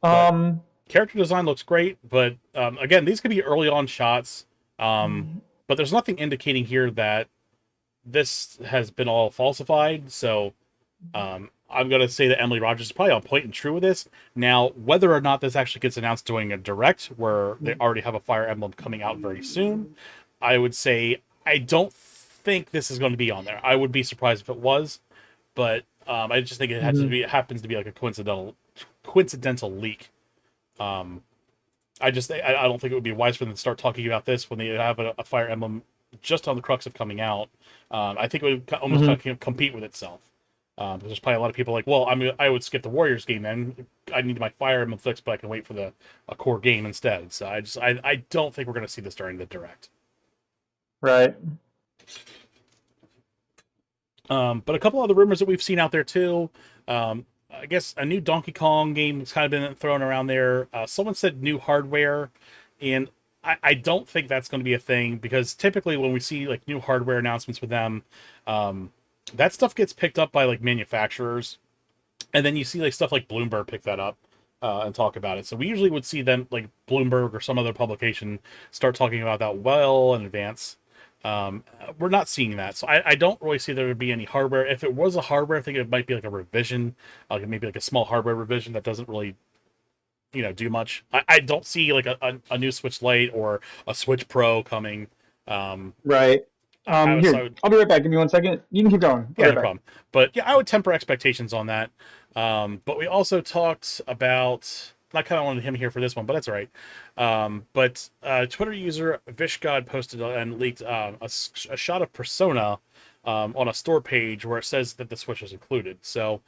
Speaker 1: But
Speaker 2: Um,
Speaker 1: character design looks great, but again, these could be early on shots. But there's nothing indicating here that this has been all falsified. So I'm gonna say that Emily Rogers is probably on point and true with this. Now, whether or not this actually gets announced during a direct where they already have a Fire Emblem coming out very soon, I would say I don't think this is going to be on there. I would be surprised if it was, but I just think it happens to be like a coincidental leak. Um, I don't think it would be wise for them to start talking about this when they have a Fire Emblem just on the crux of coming out. I think it would almost
Speaker 2: mhm.
Speaker 1: kind of compete with itself. Because there's probably a lot of people like, well, I would skip the Warriors game then. I need my Fire Emblem fix, but I can wait for a core game instead. So I don't think we're going to see this during the direct.
Speaker 2: Right.
Speaker 1: But a couple other rumors that we've seen out there too. I guess a new Donkey Kong game has kind of been thrown around there. Someone said new hardware, and I don't think that's going to be a thing because typically when we see like new hardware announcements with them, um, that stuff gets picked up by like manufacturers, and then you see like stuff like Bloomberg pick that up and talk about it. So we usually would see them like Bloomberg or some other publication start talking about that well in advance. We're not seeing that, so I don't really see there would be any hardware. If it was a hardware, I think it might be like a revision, like maybe like a small hardware revision that doesn't really do much. I don't see like a new Switch Lite or a Switch Pro coming. Um,
Speaker 2: Right.
Speaker 1: so I
Speaker 2: Here,
Speaker 1: would,
Speaker 2: I'll be right back. Give me 1 second. You can keep going. I'll be
Speaker 1: yeah,
Speaker 2: right
Speaker 1: no
Speaker 2: back.
Speaker 1: problem. But yeah, I would temper expectations on that. But we also talked about. I kind of wanted him here for this one, but that's all right. But Twitter user Vishgod posted and leaked a shot of Persona on a store page where it says that the Switch is included. So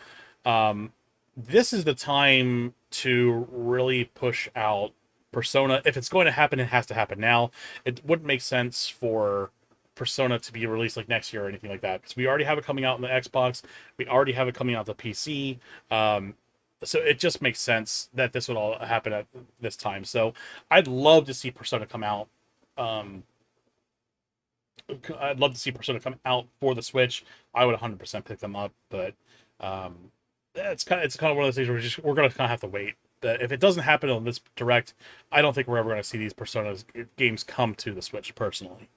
Speaker 1: um, this is the time to really push out Persona. If it's going to happen, it has to happen now. It wouldn't make sense for Persona to be released like next year or anything like that because we already have it coming out on the Xbox. We already have it coming out to PC. So it just makes sense that this would all happen at this time. So I'd love to see Persona come out. Um, I'd love to see Persona come out for the Switch. I would 100% pick them up, but um, it's kind of one of those things where we're gonna kind of have to wait. If it doesn't happen on this direct, I don't think we're ever gonna see these Persona games come to the Switch personally.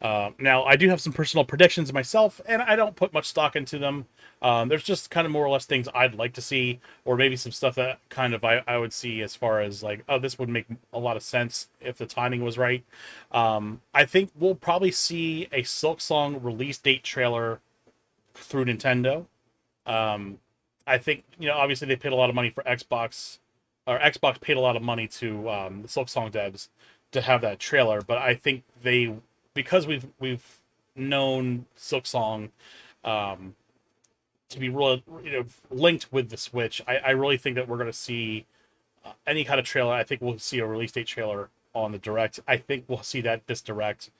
Speaker 1: Now, I do have some personal predictions myself, and I don't put much stock into them. There's just kind of more or less things I'd like to see, or maybe some stuff that kind of I would see as far as like, oh, this would make a lot of sense if the timing was right. I think we'll probably see a Silk Song release date trailer through Nintendo. Um, I think, obviously they paid a lot of money for Xbox, or Xbox paid a lot of money to the Silk Song devs to have that trailer, but I think because we've known Silk Song um, to be really linked with the Switch. I really think that we're going to see any kind of trailer. I think we'll see a release date trailer on the direct. I think we'll see that this direct.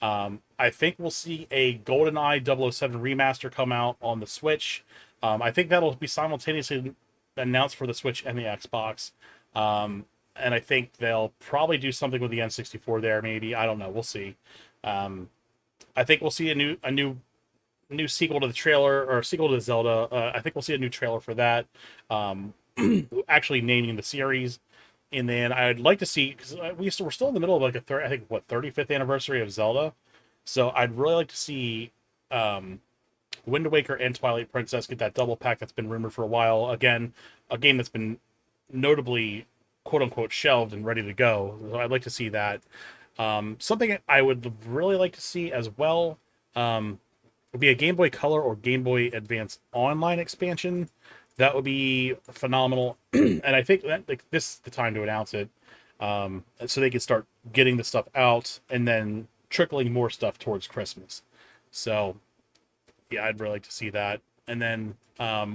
Speaker 1: I think we'll see a GoldenEye 007 remaster come out on the Switch. I think that'll be simultaneously announced for the Switch and the Xbox. And I think they'll probably do something with the N64 there. Maybe, I don't know. We'll see. Um, I think we'll see a new sequel to the trailer or sequel to Zelda. I think we'll see a new trailer for that. Um, actually naming the series. And then I'd like to see, because we're still in the middle of like I think what 35th anniversary of Zelda, so I'd really like to see um, Wind Waker and Twilight Princess get that double pack that's been rumored for a while. Again, a game that's been notably quote unquote shelved and ready to go. So I'd like to see that. Something I would really like to see as well would be a Game Boy Color or Game Boy Advance online expansion. That would be phenomenal, and I think that like this is the time to announce it, so they can start getting the stuff out and then trickling more stuff towards Christmas. So yeah, I'd really like to see that. And then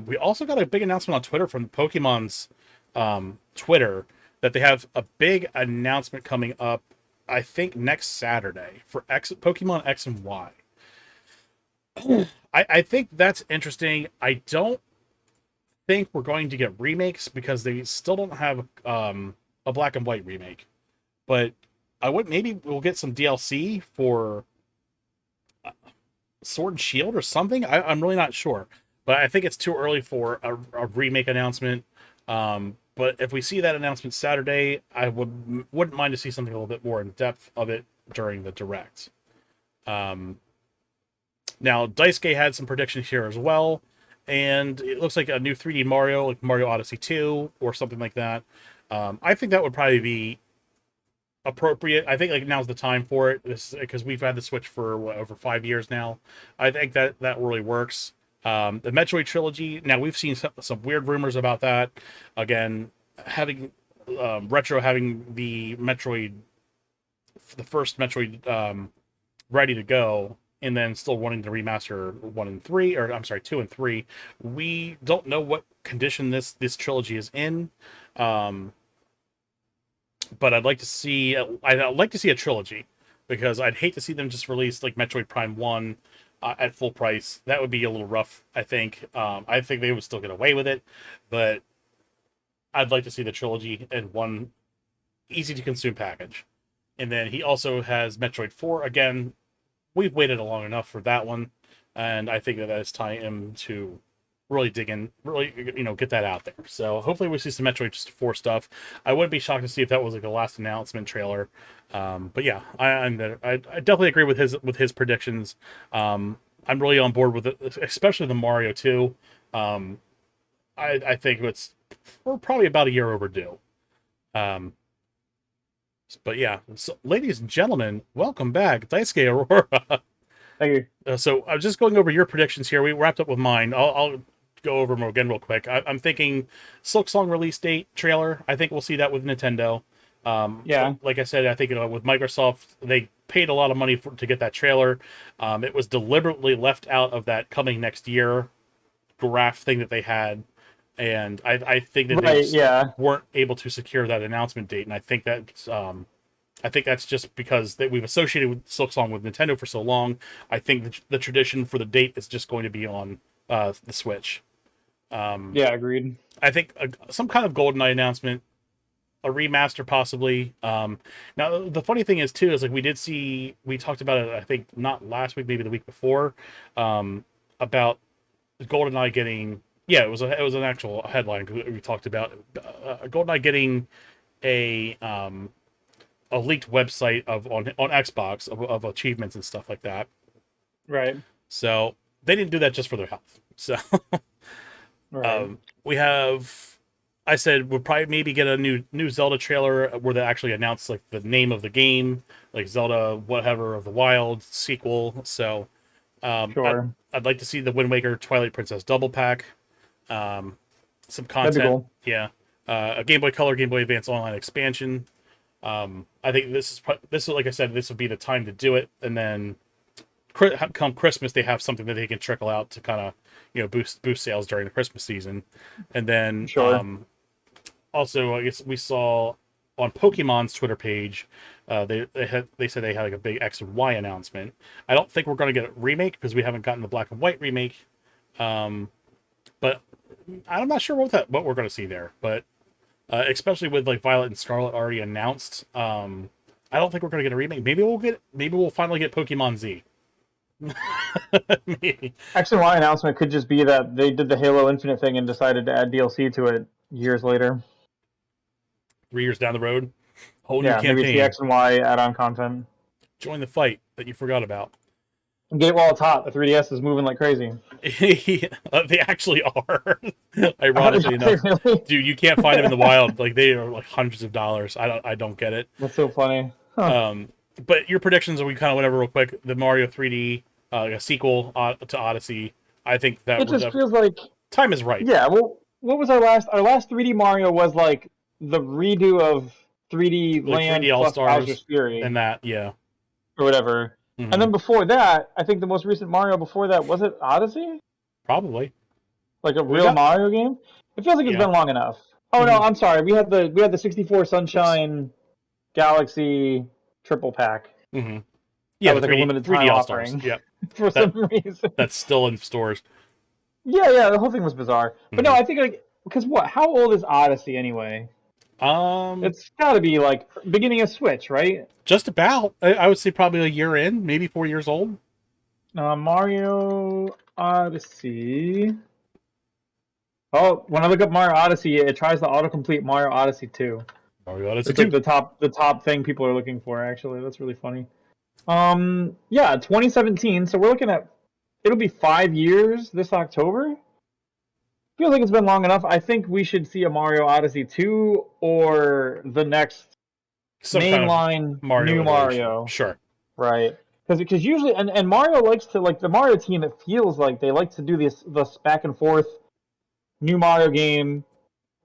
Speaker 1: we also got a big announcement on Twitter from Pokemon's Twitter that they have a big announcement coming up. I think next Saturday for Pokemon X and Y. I think that's interesting. I don't think we're going to get remakes because they still don't have a black and white remake. But I would maybe we'll get some DLC for Sword and Shield or something. I'm really not sure, but I think it's too early for a remake announcement. But if we see that announcement Saturday, I wouldn't mind to see something a little bit more in depth of it during the direct. Um, Now, Daisuke had some predictions here as well, and it looks like a new 3D Mario, like Mario Odyssey 2 or something like that. I think that would probably be appropriate. I think like now's the time for it. This because we've had the Switch for over 5 years now. I think that really works. The Metroid trilogy. Now we've seen some weird rumors about that. Again, having Retro having the first Metroid ready to go, and then still wanting to remaster 1 and 3, or I'm sorry, 2 and 3. We don't know what condition this trilogy is in. Um, but I'd like to see a trilogy because I'd hate to see them just release like Metroid Prime 1 at full price. That would be a little rough, I think. I think they would still get away with it, but I'd like to see the trilogy in one easy to consume package. And then he also has Metroid 4. Again, we've waited long enough for that one, and I think that it's time to really dig in, really get that out there. So hopefully we see some Metroid 4 stuff. I wouldn't be shocked to see if that was like the last announcement trailer. But yeah, I definitely agree with his predictions. I'm really on board with it, especially the Mario 2. I think we're probably about a year overdue. Um, but yeah, so, ladies and gentlemen, welcome back, Daisuke Aurora.
Speaker 2: Thank you.
Speaker 1: So I was just going over your predictions here. We wrapped up with mine. I'll go over them again real quick. I'm thinking Silk Song release date trailer. I think we'll see that with Nintendo.
Speaker 2: Yeah.
Speaker 1: Like I said, I think with Microsoft, they paid a lot of money to get that trailer. It was deliberately left out of that coming next year graph thing that they had, and I think that they
Speaker 2: Right.
Speaker 1: just
Speaker 2: Yeah.
Speaker 1: weren't able to secure that announcement date, and I think that's just because we've associated with Silksong with Nintendo for so long. I think the tradition for the date is just going to be on the Switch.
Speaker 2: Yeah. Agreed.
Speaker 1: I think some kind of GoldenEye announcement, a remaster possibly. Now the funny thing is too is like we talked about it. I think not last week, maybe the week before, about GoldenEye getting. Yeah, it was an actual headline. We talked about GoldenEye getting a leaked website on Xbox of achievements and stuff like that.
Speaker 2: Right.
Speaker 1: So they didn't do that just for their health. So
Speaker 2: Right.
Speaker 1: we have. I said we'll probably maybe get a new Zelda trailer where they actually announce like the name of the game, like Zelda whatever of the Wild sequel. So
Speaker 2: Sure.
Speaker 1: I'd like to see the Wind Waker Twilight Princess double pack, some
Speaker 2: That'd be
Speaker 1: content.
Speaker 2: cool.
Speaker 1: Yeah, a Game Boy Color, Game Boy Advance online expansion. I think this is like I said, this would be the time to do it, and then come Christmas they have something that they can trickle out to kind of boost sales during the Christmas season, and then
Speaker 2: Sure.
Speaker 1: Also, I guess we saw on Pokemon's Twitter page, they said they had like a big X and Y announcement. I don't think we're going to get a remake because we haven't gotten the Black and White remake. But I'm not sure what we're going to see there. But especially with like Violet and Scarlet already announced, I don't think we're going to get a remake. Maybe we'll finally get Pokemon Z. Maybe
Speaker 2: X and Y announcement could just be that they did the Halo Infinite thing and decided to add DLC to it years later.
Speaker 1: 3 years down the road, whole new
Speaker 2: Yeah, maybe it's the
Speaker 1: campaign.
Speaker 2: X and Y add-on content.
Speaker 1: Join the fight that you forgot about.
Speaker 2: Get while it's hot. The 3DS is moving like crazy.
Speaker 1: They actually are.
Speaker 2: Are
Speaker 1: Ironically
Speaker 2: they
Speaker 1: enough,
Speaker 2: really?
Speaker 1: dude, you can't find them in the wild. Like they are like hundreds of dollars. I don't get it.
Speaker 2: That's so funny. Huh.
Speaker 1: But your predictions, we kind of went over real quick. The Mario 3D, a sequel to Odyssey. I think that
Speaker 2: It just feels like,
Speaker 1: time is right.
Speaker 2: yeah. Well, what was our last? Our last 3D Mario was like the redo of 3D
Speaker 1: Like
Speaker 2: Land
Speaker 1: 3D All
Speaker 2: plus Bowser's
Speaker 1: Stars
Speaker 2: Fury
Speaker 1: and that, yeah.
Speaker 2: or whatever.
Speaker 1: Mm-hmm.
Speaker 2: And then before that, I think the most recent Mario before that was it Odyssey,
Speaker 1: Probably.
Speaker 2: like a real Mario game. It feels like it's
Speaker 1: Yeah.
Speaker 2: been long enough. Oh no, I'm sorry. We had the 64 Sunshine Galaxy triple pack.
Speaker 1: Mm-hmm. Yeah,
Speaker 2: That was like a limited time
Speaker 1: 3D All Stars.
Speaker 2: offering
Speaker 1: Yep.
Speaker 2: for some reason.
Speaker 1: That's still in stores.
Speaker 2: Yeah, the whole thing was bizarre. But no, I think like because what? How old is Odyssey anyway? It's got to be like beginning of Switch, right?
Speaker 1: Just about. I would say probably a year in, maybe 4 years old.
Speaker 2: Mario Odyssey. Oh, when I look up Mario Odyssey, it tries to autocomplete Mario Odyssey 2.
Speaker 1: Mario Odyssey
Speaker 2: It's
Speaker 1: 2.
Speaker 2: like the top thing people are looking for. Actually, that's really funny. Yeah, 2017. So we're looking at it'll be 5 years this October. Feels like it's been long enough. I think we should see a Mario Odyssey 2 or the next
Speaker 1: Some kind of
Speaker 2: mainline
Speaker 1: Mario
Speaker 2: new
Speaker 1: iteration.
Speaker 2: Mario.
Speaker 1: Sure.
Speaker 2: Right. Because usually and Mario likes to like the Mario team. It feels like they like to do this back and forth new Mario game,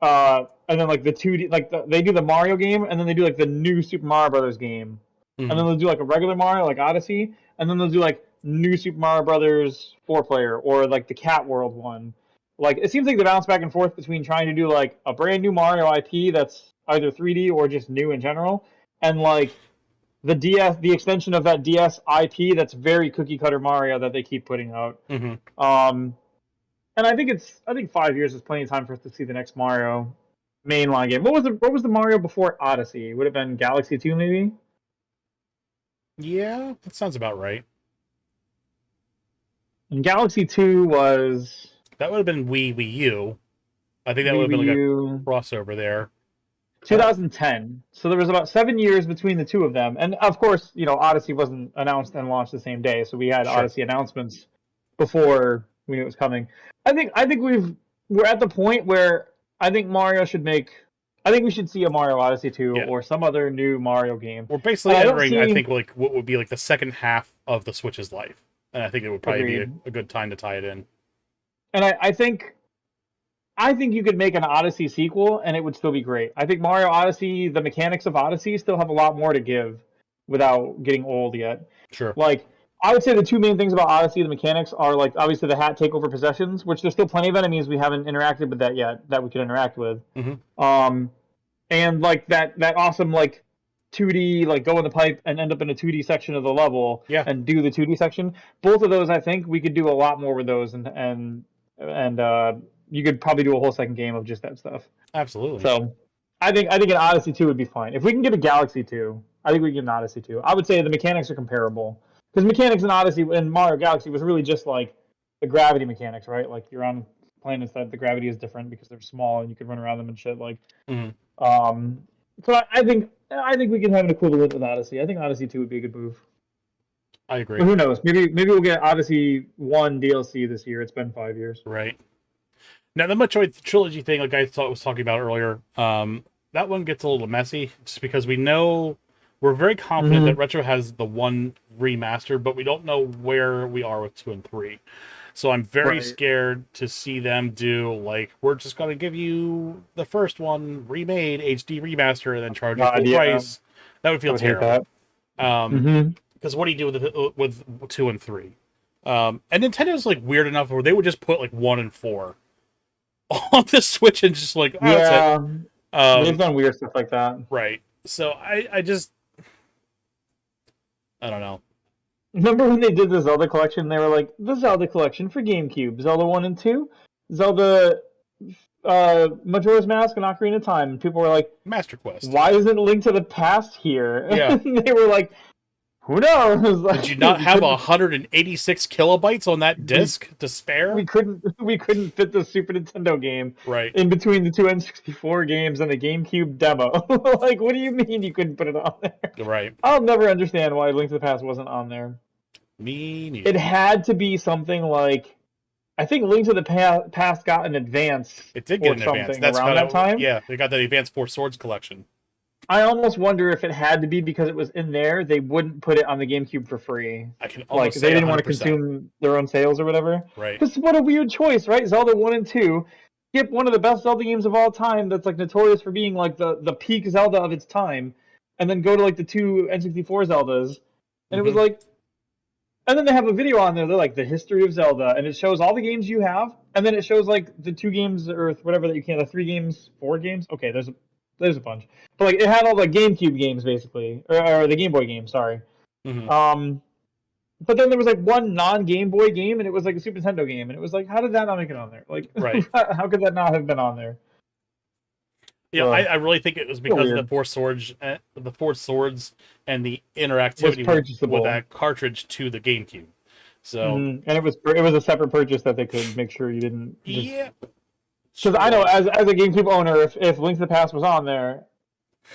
Speaker 2: and then like the 2D they do the Mario game and then they do like the new Super Mario Brothers game, and then they'll do like a regular Mario like Odyssey, and then they'll do like new Super Mario Brothers 4-player or like the Cat World one. Like it seems like they bounce back and forth between trying to do like a brand new Mario IP that's either 3D or just new in general, and like the extension of that DS IP that's very cookie cutter Mario that they keep putting out. And I think 5 years is plenty of time for us to see the next Mario mainline game. What was the Mario before Odyssey? Would have been Galaxy 2 maybe?
Speaker 1: Yeah, that sounds about right.
Speaker 2: And Galaxy 2 was
Speaker 1: That would have been Wii U. I think that would have been like a crossover there.
Speaker 2: 2010. So there was about 7 years between the two of them. And of course, Odyssey wasn't announced and launched the same day, so we had Odyssey announcements before we knew it was coming. I think we're at the point where I think we should see a Mario Odyssey 2 or some other new Mario game.
Speaker 1: We're basically entering, I think, like what would be like the second half of the Switch's life, and I think it would probably be a good time to tie it in.
Speaker 2: And I think you could make an Odyssey sequel, and it would still be great. I think Mario Odyssey, the mechanics of Odyssey, still have a lot more to give without getting old yet.
Speaker 1: Sure.
Speaker 2: Like I would say the two main things about Odyssey, the mechanics, are like obviously the hat takeover possessions, which there's still plenty of enemies we haven't interacted with that yet that we could interact with. And like that awesome like 2D like go in the pipe and end up in a 2D section of the level and do the 2D section. Both of those, I think we could do a lot more with those, and you could probably do a whole second game of just that stuff.
Speaker 1: Absolutely.
Speaker 2: So I think an Odyssey 2 would be fine. If we can get a Galaxy 2, I think we can get an Odyssey 2. I would say the mechanics are comparable. Because mechanics in Odyssey and Mario Galaxy was really just like the gravity mechanics, right? Like you're on planets that the gravity is different because they're small and you can run around them and shit. Like, so I think we can have an equivalent with Odyssey. I think Odyssey 2 would be a good move.
Speaker 1: I agree.
Speaker 2: But who knows? Maybe we'll get Odyssey 1 DLC this year. It's been 5 years.
Speaker 1: Right. Now the Metroid trilogy thing, like I was talking about earlier, that one gets a little messy just because we're very confident that Retro has the one remaster, but we don't know where we are with 2 and 3. So I'm very scared to see them do like, we're just going to give you the first one remade HD remaster and then charge you full price. That would feel terrible. Because what do you do with 2 and 3? And Nintendo's like weird enough where they would just put like 1 and 4 on the Switch and just like, that's
Speaker 2: They've
Speaker 1: Um,
Speaker 2: done weird stuff like that.
Speaker 1: right. So I just I don't know.
Speaker 2: Remember when they did the Zelda collection? They were like, the Zelda collection for GameCube, Zelda 1 and 2, Zelda Majora's Mask and Ocarina of Time. And people were like,
Speaker 1: Master Quest.
Speaker 2: why isn't Link to the Past here?
Speaker 1: Yeah.
Speaker 2: And they were like, who knows?
Speaker 1: Did you
Speaker 2: Like
Speaker 1: not
Speaker 2: we
Speaker 1: have
Speaker 2: couldn't
Speaker 1: 186 kilobytes on that
Speaker 2: we
Speaker 1: disc to spare?
Speaker 2: we couldn't fit the Super Nintendo game
Speaker 1: Right.
Speaker 2: in between the two N64 games and the GameCube demo. Like, what do you mean you couldn't put it on there?
Speaker 1: Right.
Speaker 2: I'll never understand why Link to the Past wasn't on there.
Speaker 1: Me
Speaker 2: It
Speaker 1: neither.
Speaker 2: had to be something like, I think Link to the Past got an advance
Speaker 1: It did get
Speaker 2: or
Speaker 1: an advance.
Speaker 2: something
Speaker 1: That's
Speaker 2: around
Speaker 1: kind
Speaker 2: that
Speaker 1: of
Speaker 2: time.
Speaker 1: yeah. They got the Advanced Four Swords collection.
Speaker 2: I almost wonder if it had to be because it was in there, they wouldn't put it on the GameCube for free.
Speaker 1: I can
Speaker 2: Like,
Speaker 1: almost
Speaker 2: they
Speaker 1: say
Speaker 2: didn't want to
Speaker 1: 100%.
Speaker 2: consume their own sales or whatever.
Speaker 1: Right.
Speaker 2: Because what a weird choice, right? Zelda 1 and 2. Skip one of the best Zelda games of all time that's like notorious for being like the peak Zelda of its time, and then go to like the two N64 Zeldas. And it was
Speaker 1: Hmm.
Speaker 2: like, and then they have a video on there. They're like the history of Zelda, and it shows all the games you have, and then it shows like the 2 games or whatever that you can, the 3 games, 4 games. Okay, there's a bunch, but like it had all the GameCube games basically, or the Game Boy games. Sorry.
Speaker 1: Hmm.
Speaker 2: Um, but then there was like one non-Game Boy game, and it was like a Super Nintendo game, and it was like, how did that not make it on there? Like,
Speaker 1: Right.
Speaker 2: how could that not have been on there?
Speaker 1: Yeah, I really think it was
Speaker 2: So
Speaker 1: because of
Speaker 2: weird.
Speaker 1: the four swords, and the
Speaker 2: Was
Speaker 1: interactivity with
Speaker 2: purchasable,
Speaker 1: that cartridge to the GameCube. So
Speaker 2: and it was a separate purchase that they could make sure you didn't just.
Speaker 1: yeah,
Speaker 2: Because
Speaker 1: sure
Speaker 2: I know,
Speaker 1: was.
Speaker 2: as a GameCube owner, if Link to the Past was on there,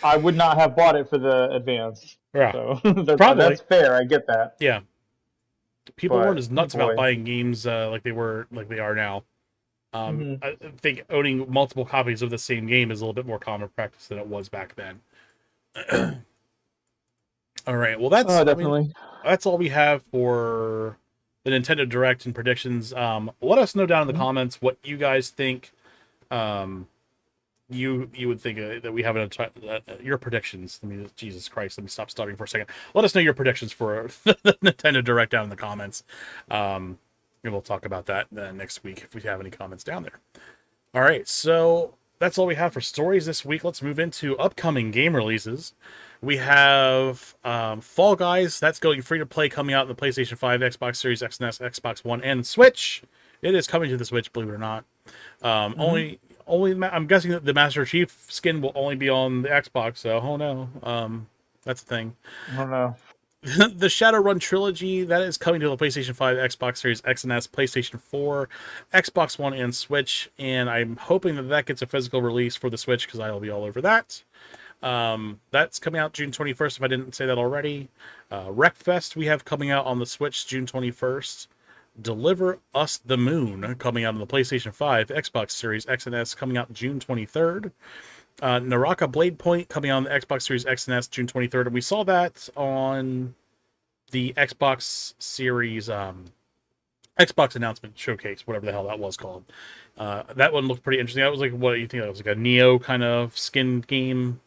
Speaker 2: I would not have bought it for the advance.
Speaker 1: Yeah,
Speaker 2: So
Speaker 1: probably.
Speaker 2: that's fair. I get that.
Speaker 1: Yeah, people weren't
Speaker 2: But
Speaker 1: as nuts about
Speaker 2: boy,
Speaker 1: buying games like they are now.
Speaker 2: hmm
Speaker 1: I think owning multiple copies of the same game is a little bit more common practice than it was back then. All right. Well,
Speaker 2: oh,
Speaker 1: I mean,
Speaker 2: definitely.
Speaker 1: that's all we have for the Nintendo Direct and predictions. Let us know down in the
Speaker 2: Mhm.
Speaker 1: comments what you guys think. Um, you would think that we have your predictions. I mean, Jesus Christ, let me stop stuttering for a second. Let us know your predictions for the Nintendo Direct down in the comments. And we'll talk about that next week if we have any comments down there. All right, so that's all we have for stories this week. Let's move into upcoming game releases. We have Fall Guys. That's going free to play, coming out in the PlayStation 5, Xbox Series X and S, Xbox One, and Switch. It is coming to the Switch, believe it or not.
Speaker 2: hmm
Speaker 1: I'm guessing that the Master Chief skin will only be on the Xbox. So, oh no, that's the thing.
Speaker 2: I don't know.
Speaker 1: The Shadowrun trilogy that is coming to the PlayStation 5, Xbox Series X and S, PlayStation 4, Xbox One, and Switch. And I'm hoping that gets a physical release for the Switch because I'll be all over that. That's coming out June 21st. If I didn't say that already, Wreckfest we have coming out on the Switch June 21st. Deliver Us the Moon coming out on the PlayStation 5, Xbox Series X and S coming out June 23rd. Naraka Blade Point coming out on the Xbox Series X and S June 23rd, and we saw that on the Xbox Series Xbox announcement showcase, whatever the hell that was called. That one looked pretty interesting. That was like, what do you think? That was like a Neo kind of skin game,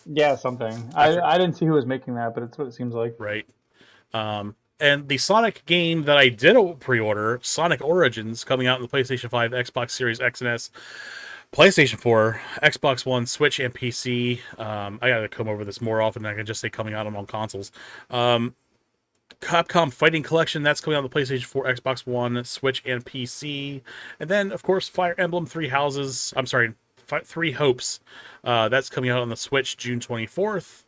Speaker 2: Yeah, something.
Speaker 1: I
Speaker 2: I didn't see who was making that, but it's what it seems like.
Speaker 1: right? And the Sonic game that I did pre-order, Sonic Origins, coming out in the PlayStation 5, Xbox Series X and S, PlayStation 4, Xbox One, Switch, and PC. I gotta come over this more often than I can just say coming out on all consoles. Capcom Fighting Collection, that's coming out on the PlayStation 4, Xbox One, Switch, and PC. And then, of course, Fire Emblem Three Houses. I'm sorry, Three Hopes. That's coming out on the Switch June 24th.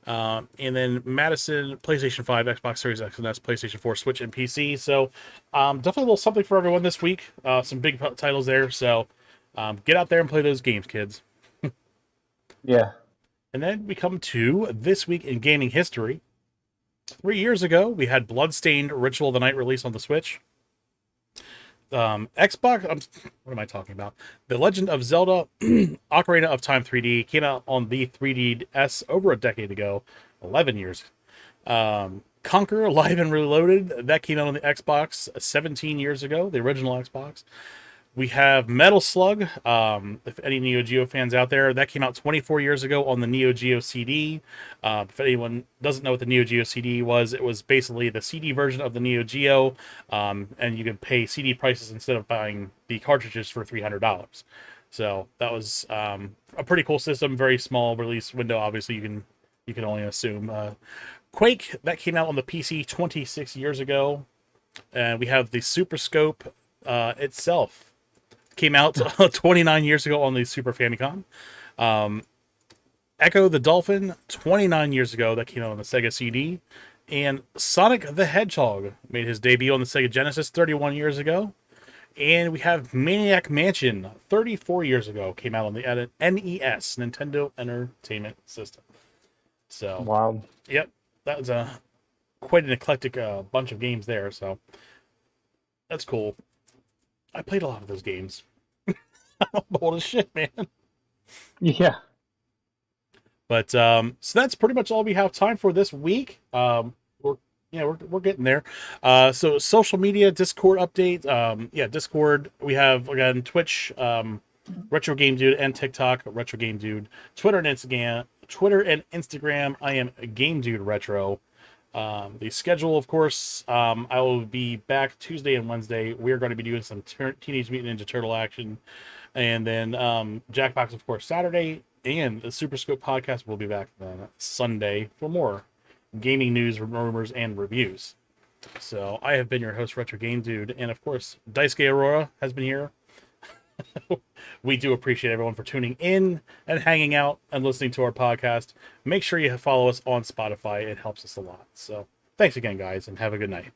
Speaker 1: And then Madison, PlayStation 5, Xbox Series X and S, PlayStation 4, Switch, and PC. So definitely a little something for everyone this week. Some big titles there. So get out there and play those games, kids.
Speaker 2: Yeah.
Speaker 1: And then we come to this week in gaming history. 3 years ago, we had Bloodstained Ritual of the Night release on the Switch. Xbox, what am I talking about? The Legend of Zelda Ocarina of Time 3D came out on the 3DS over a decade ago, 11 years. Conquer Live and Reloaded, that came out on the Xbox 17 years ago, the original Xbox. We have Metal Slug, if any Neo Geo fans out there, that came out 24 years ago on the Neo Geo CD. If anyone doesn't know what the Neo Geo CD was, it was basically the CD version of the Neo Geo, and you could pay CD prices instead of buying the cartridges for $300. So that was a pretty cool system. Very small release window. Obviously, you can only assume. Quake that came out on the PC 26 years ago, and we have the SuperScope itself came out 29 years ago on the Super Famicom. Echo the Dolphin 29 years ago that came out on the Sega CD, and Sonic the Hedgehog made his debut on the Sega Genesis 31 years ago. And we have Maniac Mansion 34 years ago came out on the NES, Nintendo Entertainment System. So,
Speaker 2: Wow.
Speaker 1: yep, that was a quite an eclectic bunch of games there. So that's cool. I played a lot of those games. I'm old as shit, man.
Speaker 2: Yeah.
Speaker 1: But so that's pretty much all we have time for this week. We're getting there. So social media, Discord update. Discord. We have again Twitch, Retro Game Dude, and TikTok, Retro Game Dude. Twitter and Instagram. I am Game Dude Retro. The schedule, of course, I will be back Tuesday and Wednesday. We are going to be doing some Teenage Mutant Ninja Turtle action, and then Jackbox, of course, Saturday, and the SuperScope podcast will be back then Sunday for more gaming news, rumors, and reviews. So I have been your host, Retro Game Dude, and of course, Daisuke Aurora has been here. We do appreciate everyone for tuning in and hanging out and listening to our podcast. Make sure you follow us on Spotify. It helps us a lot. So thanks again, guys, and have a good night.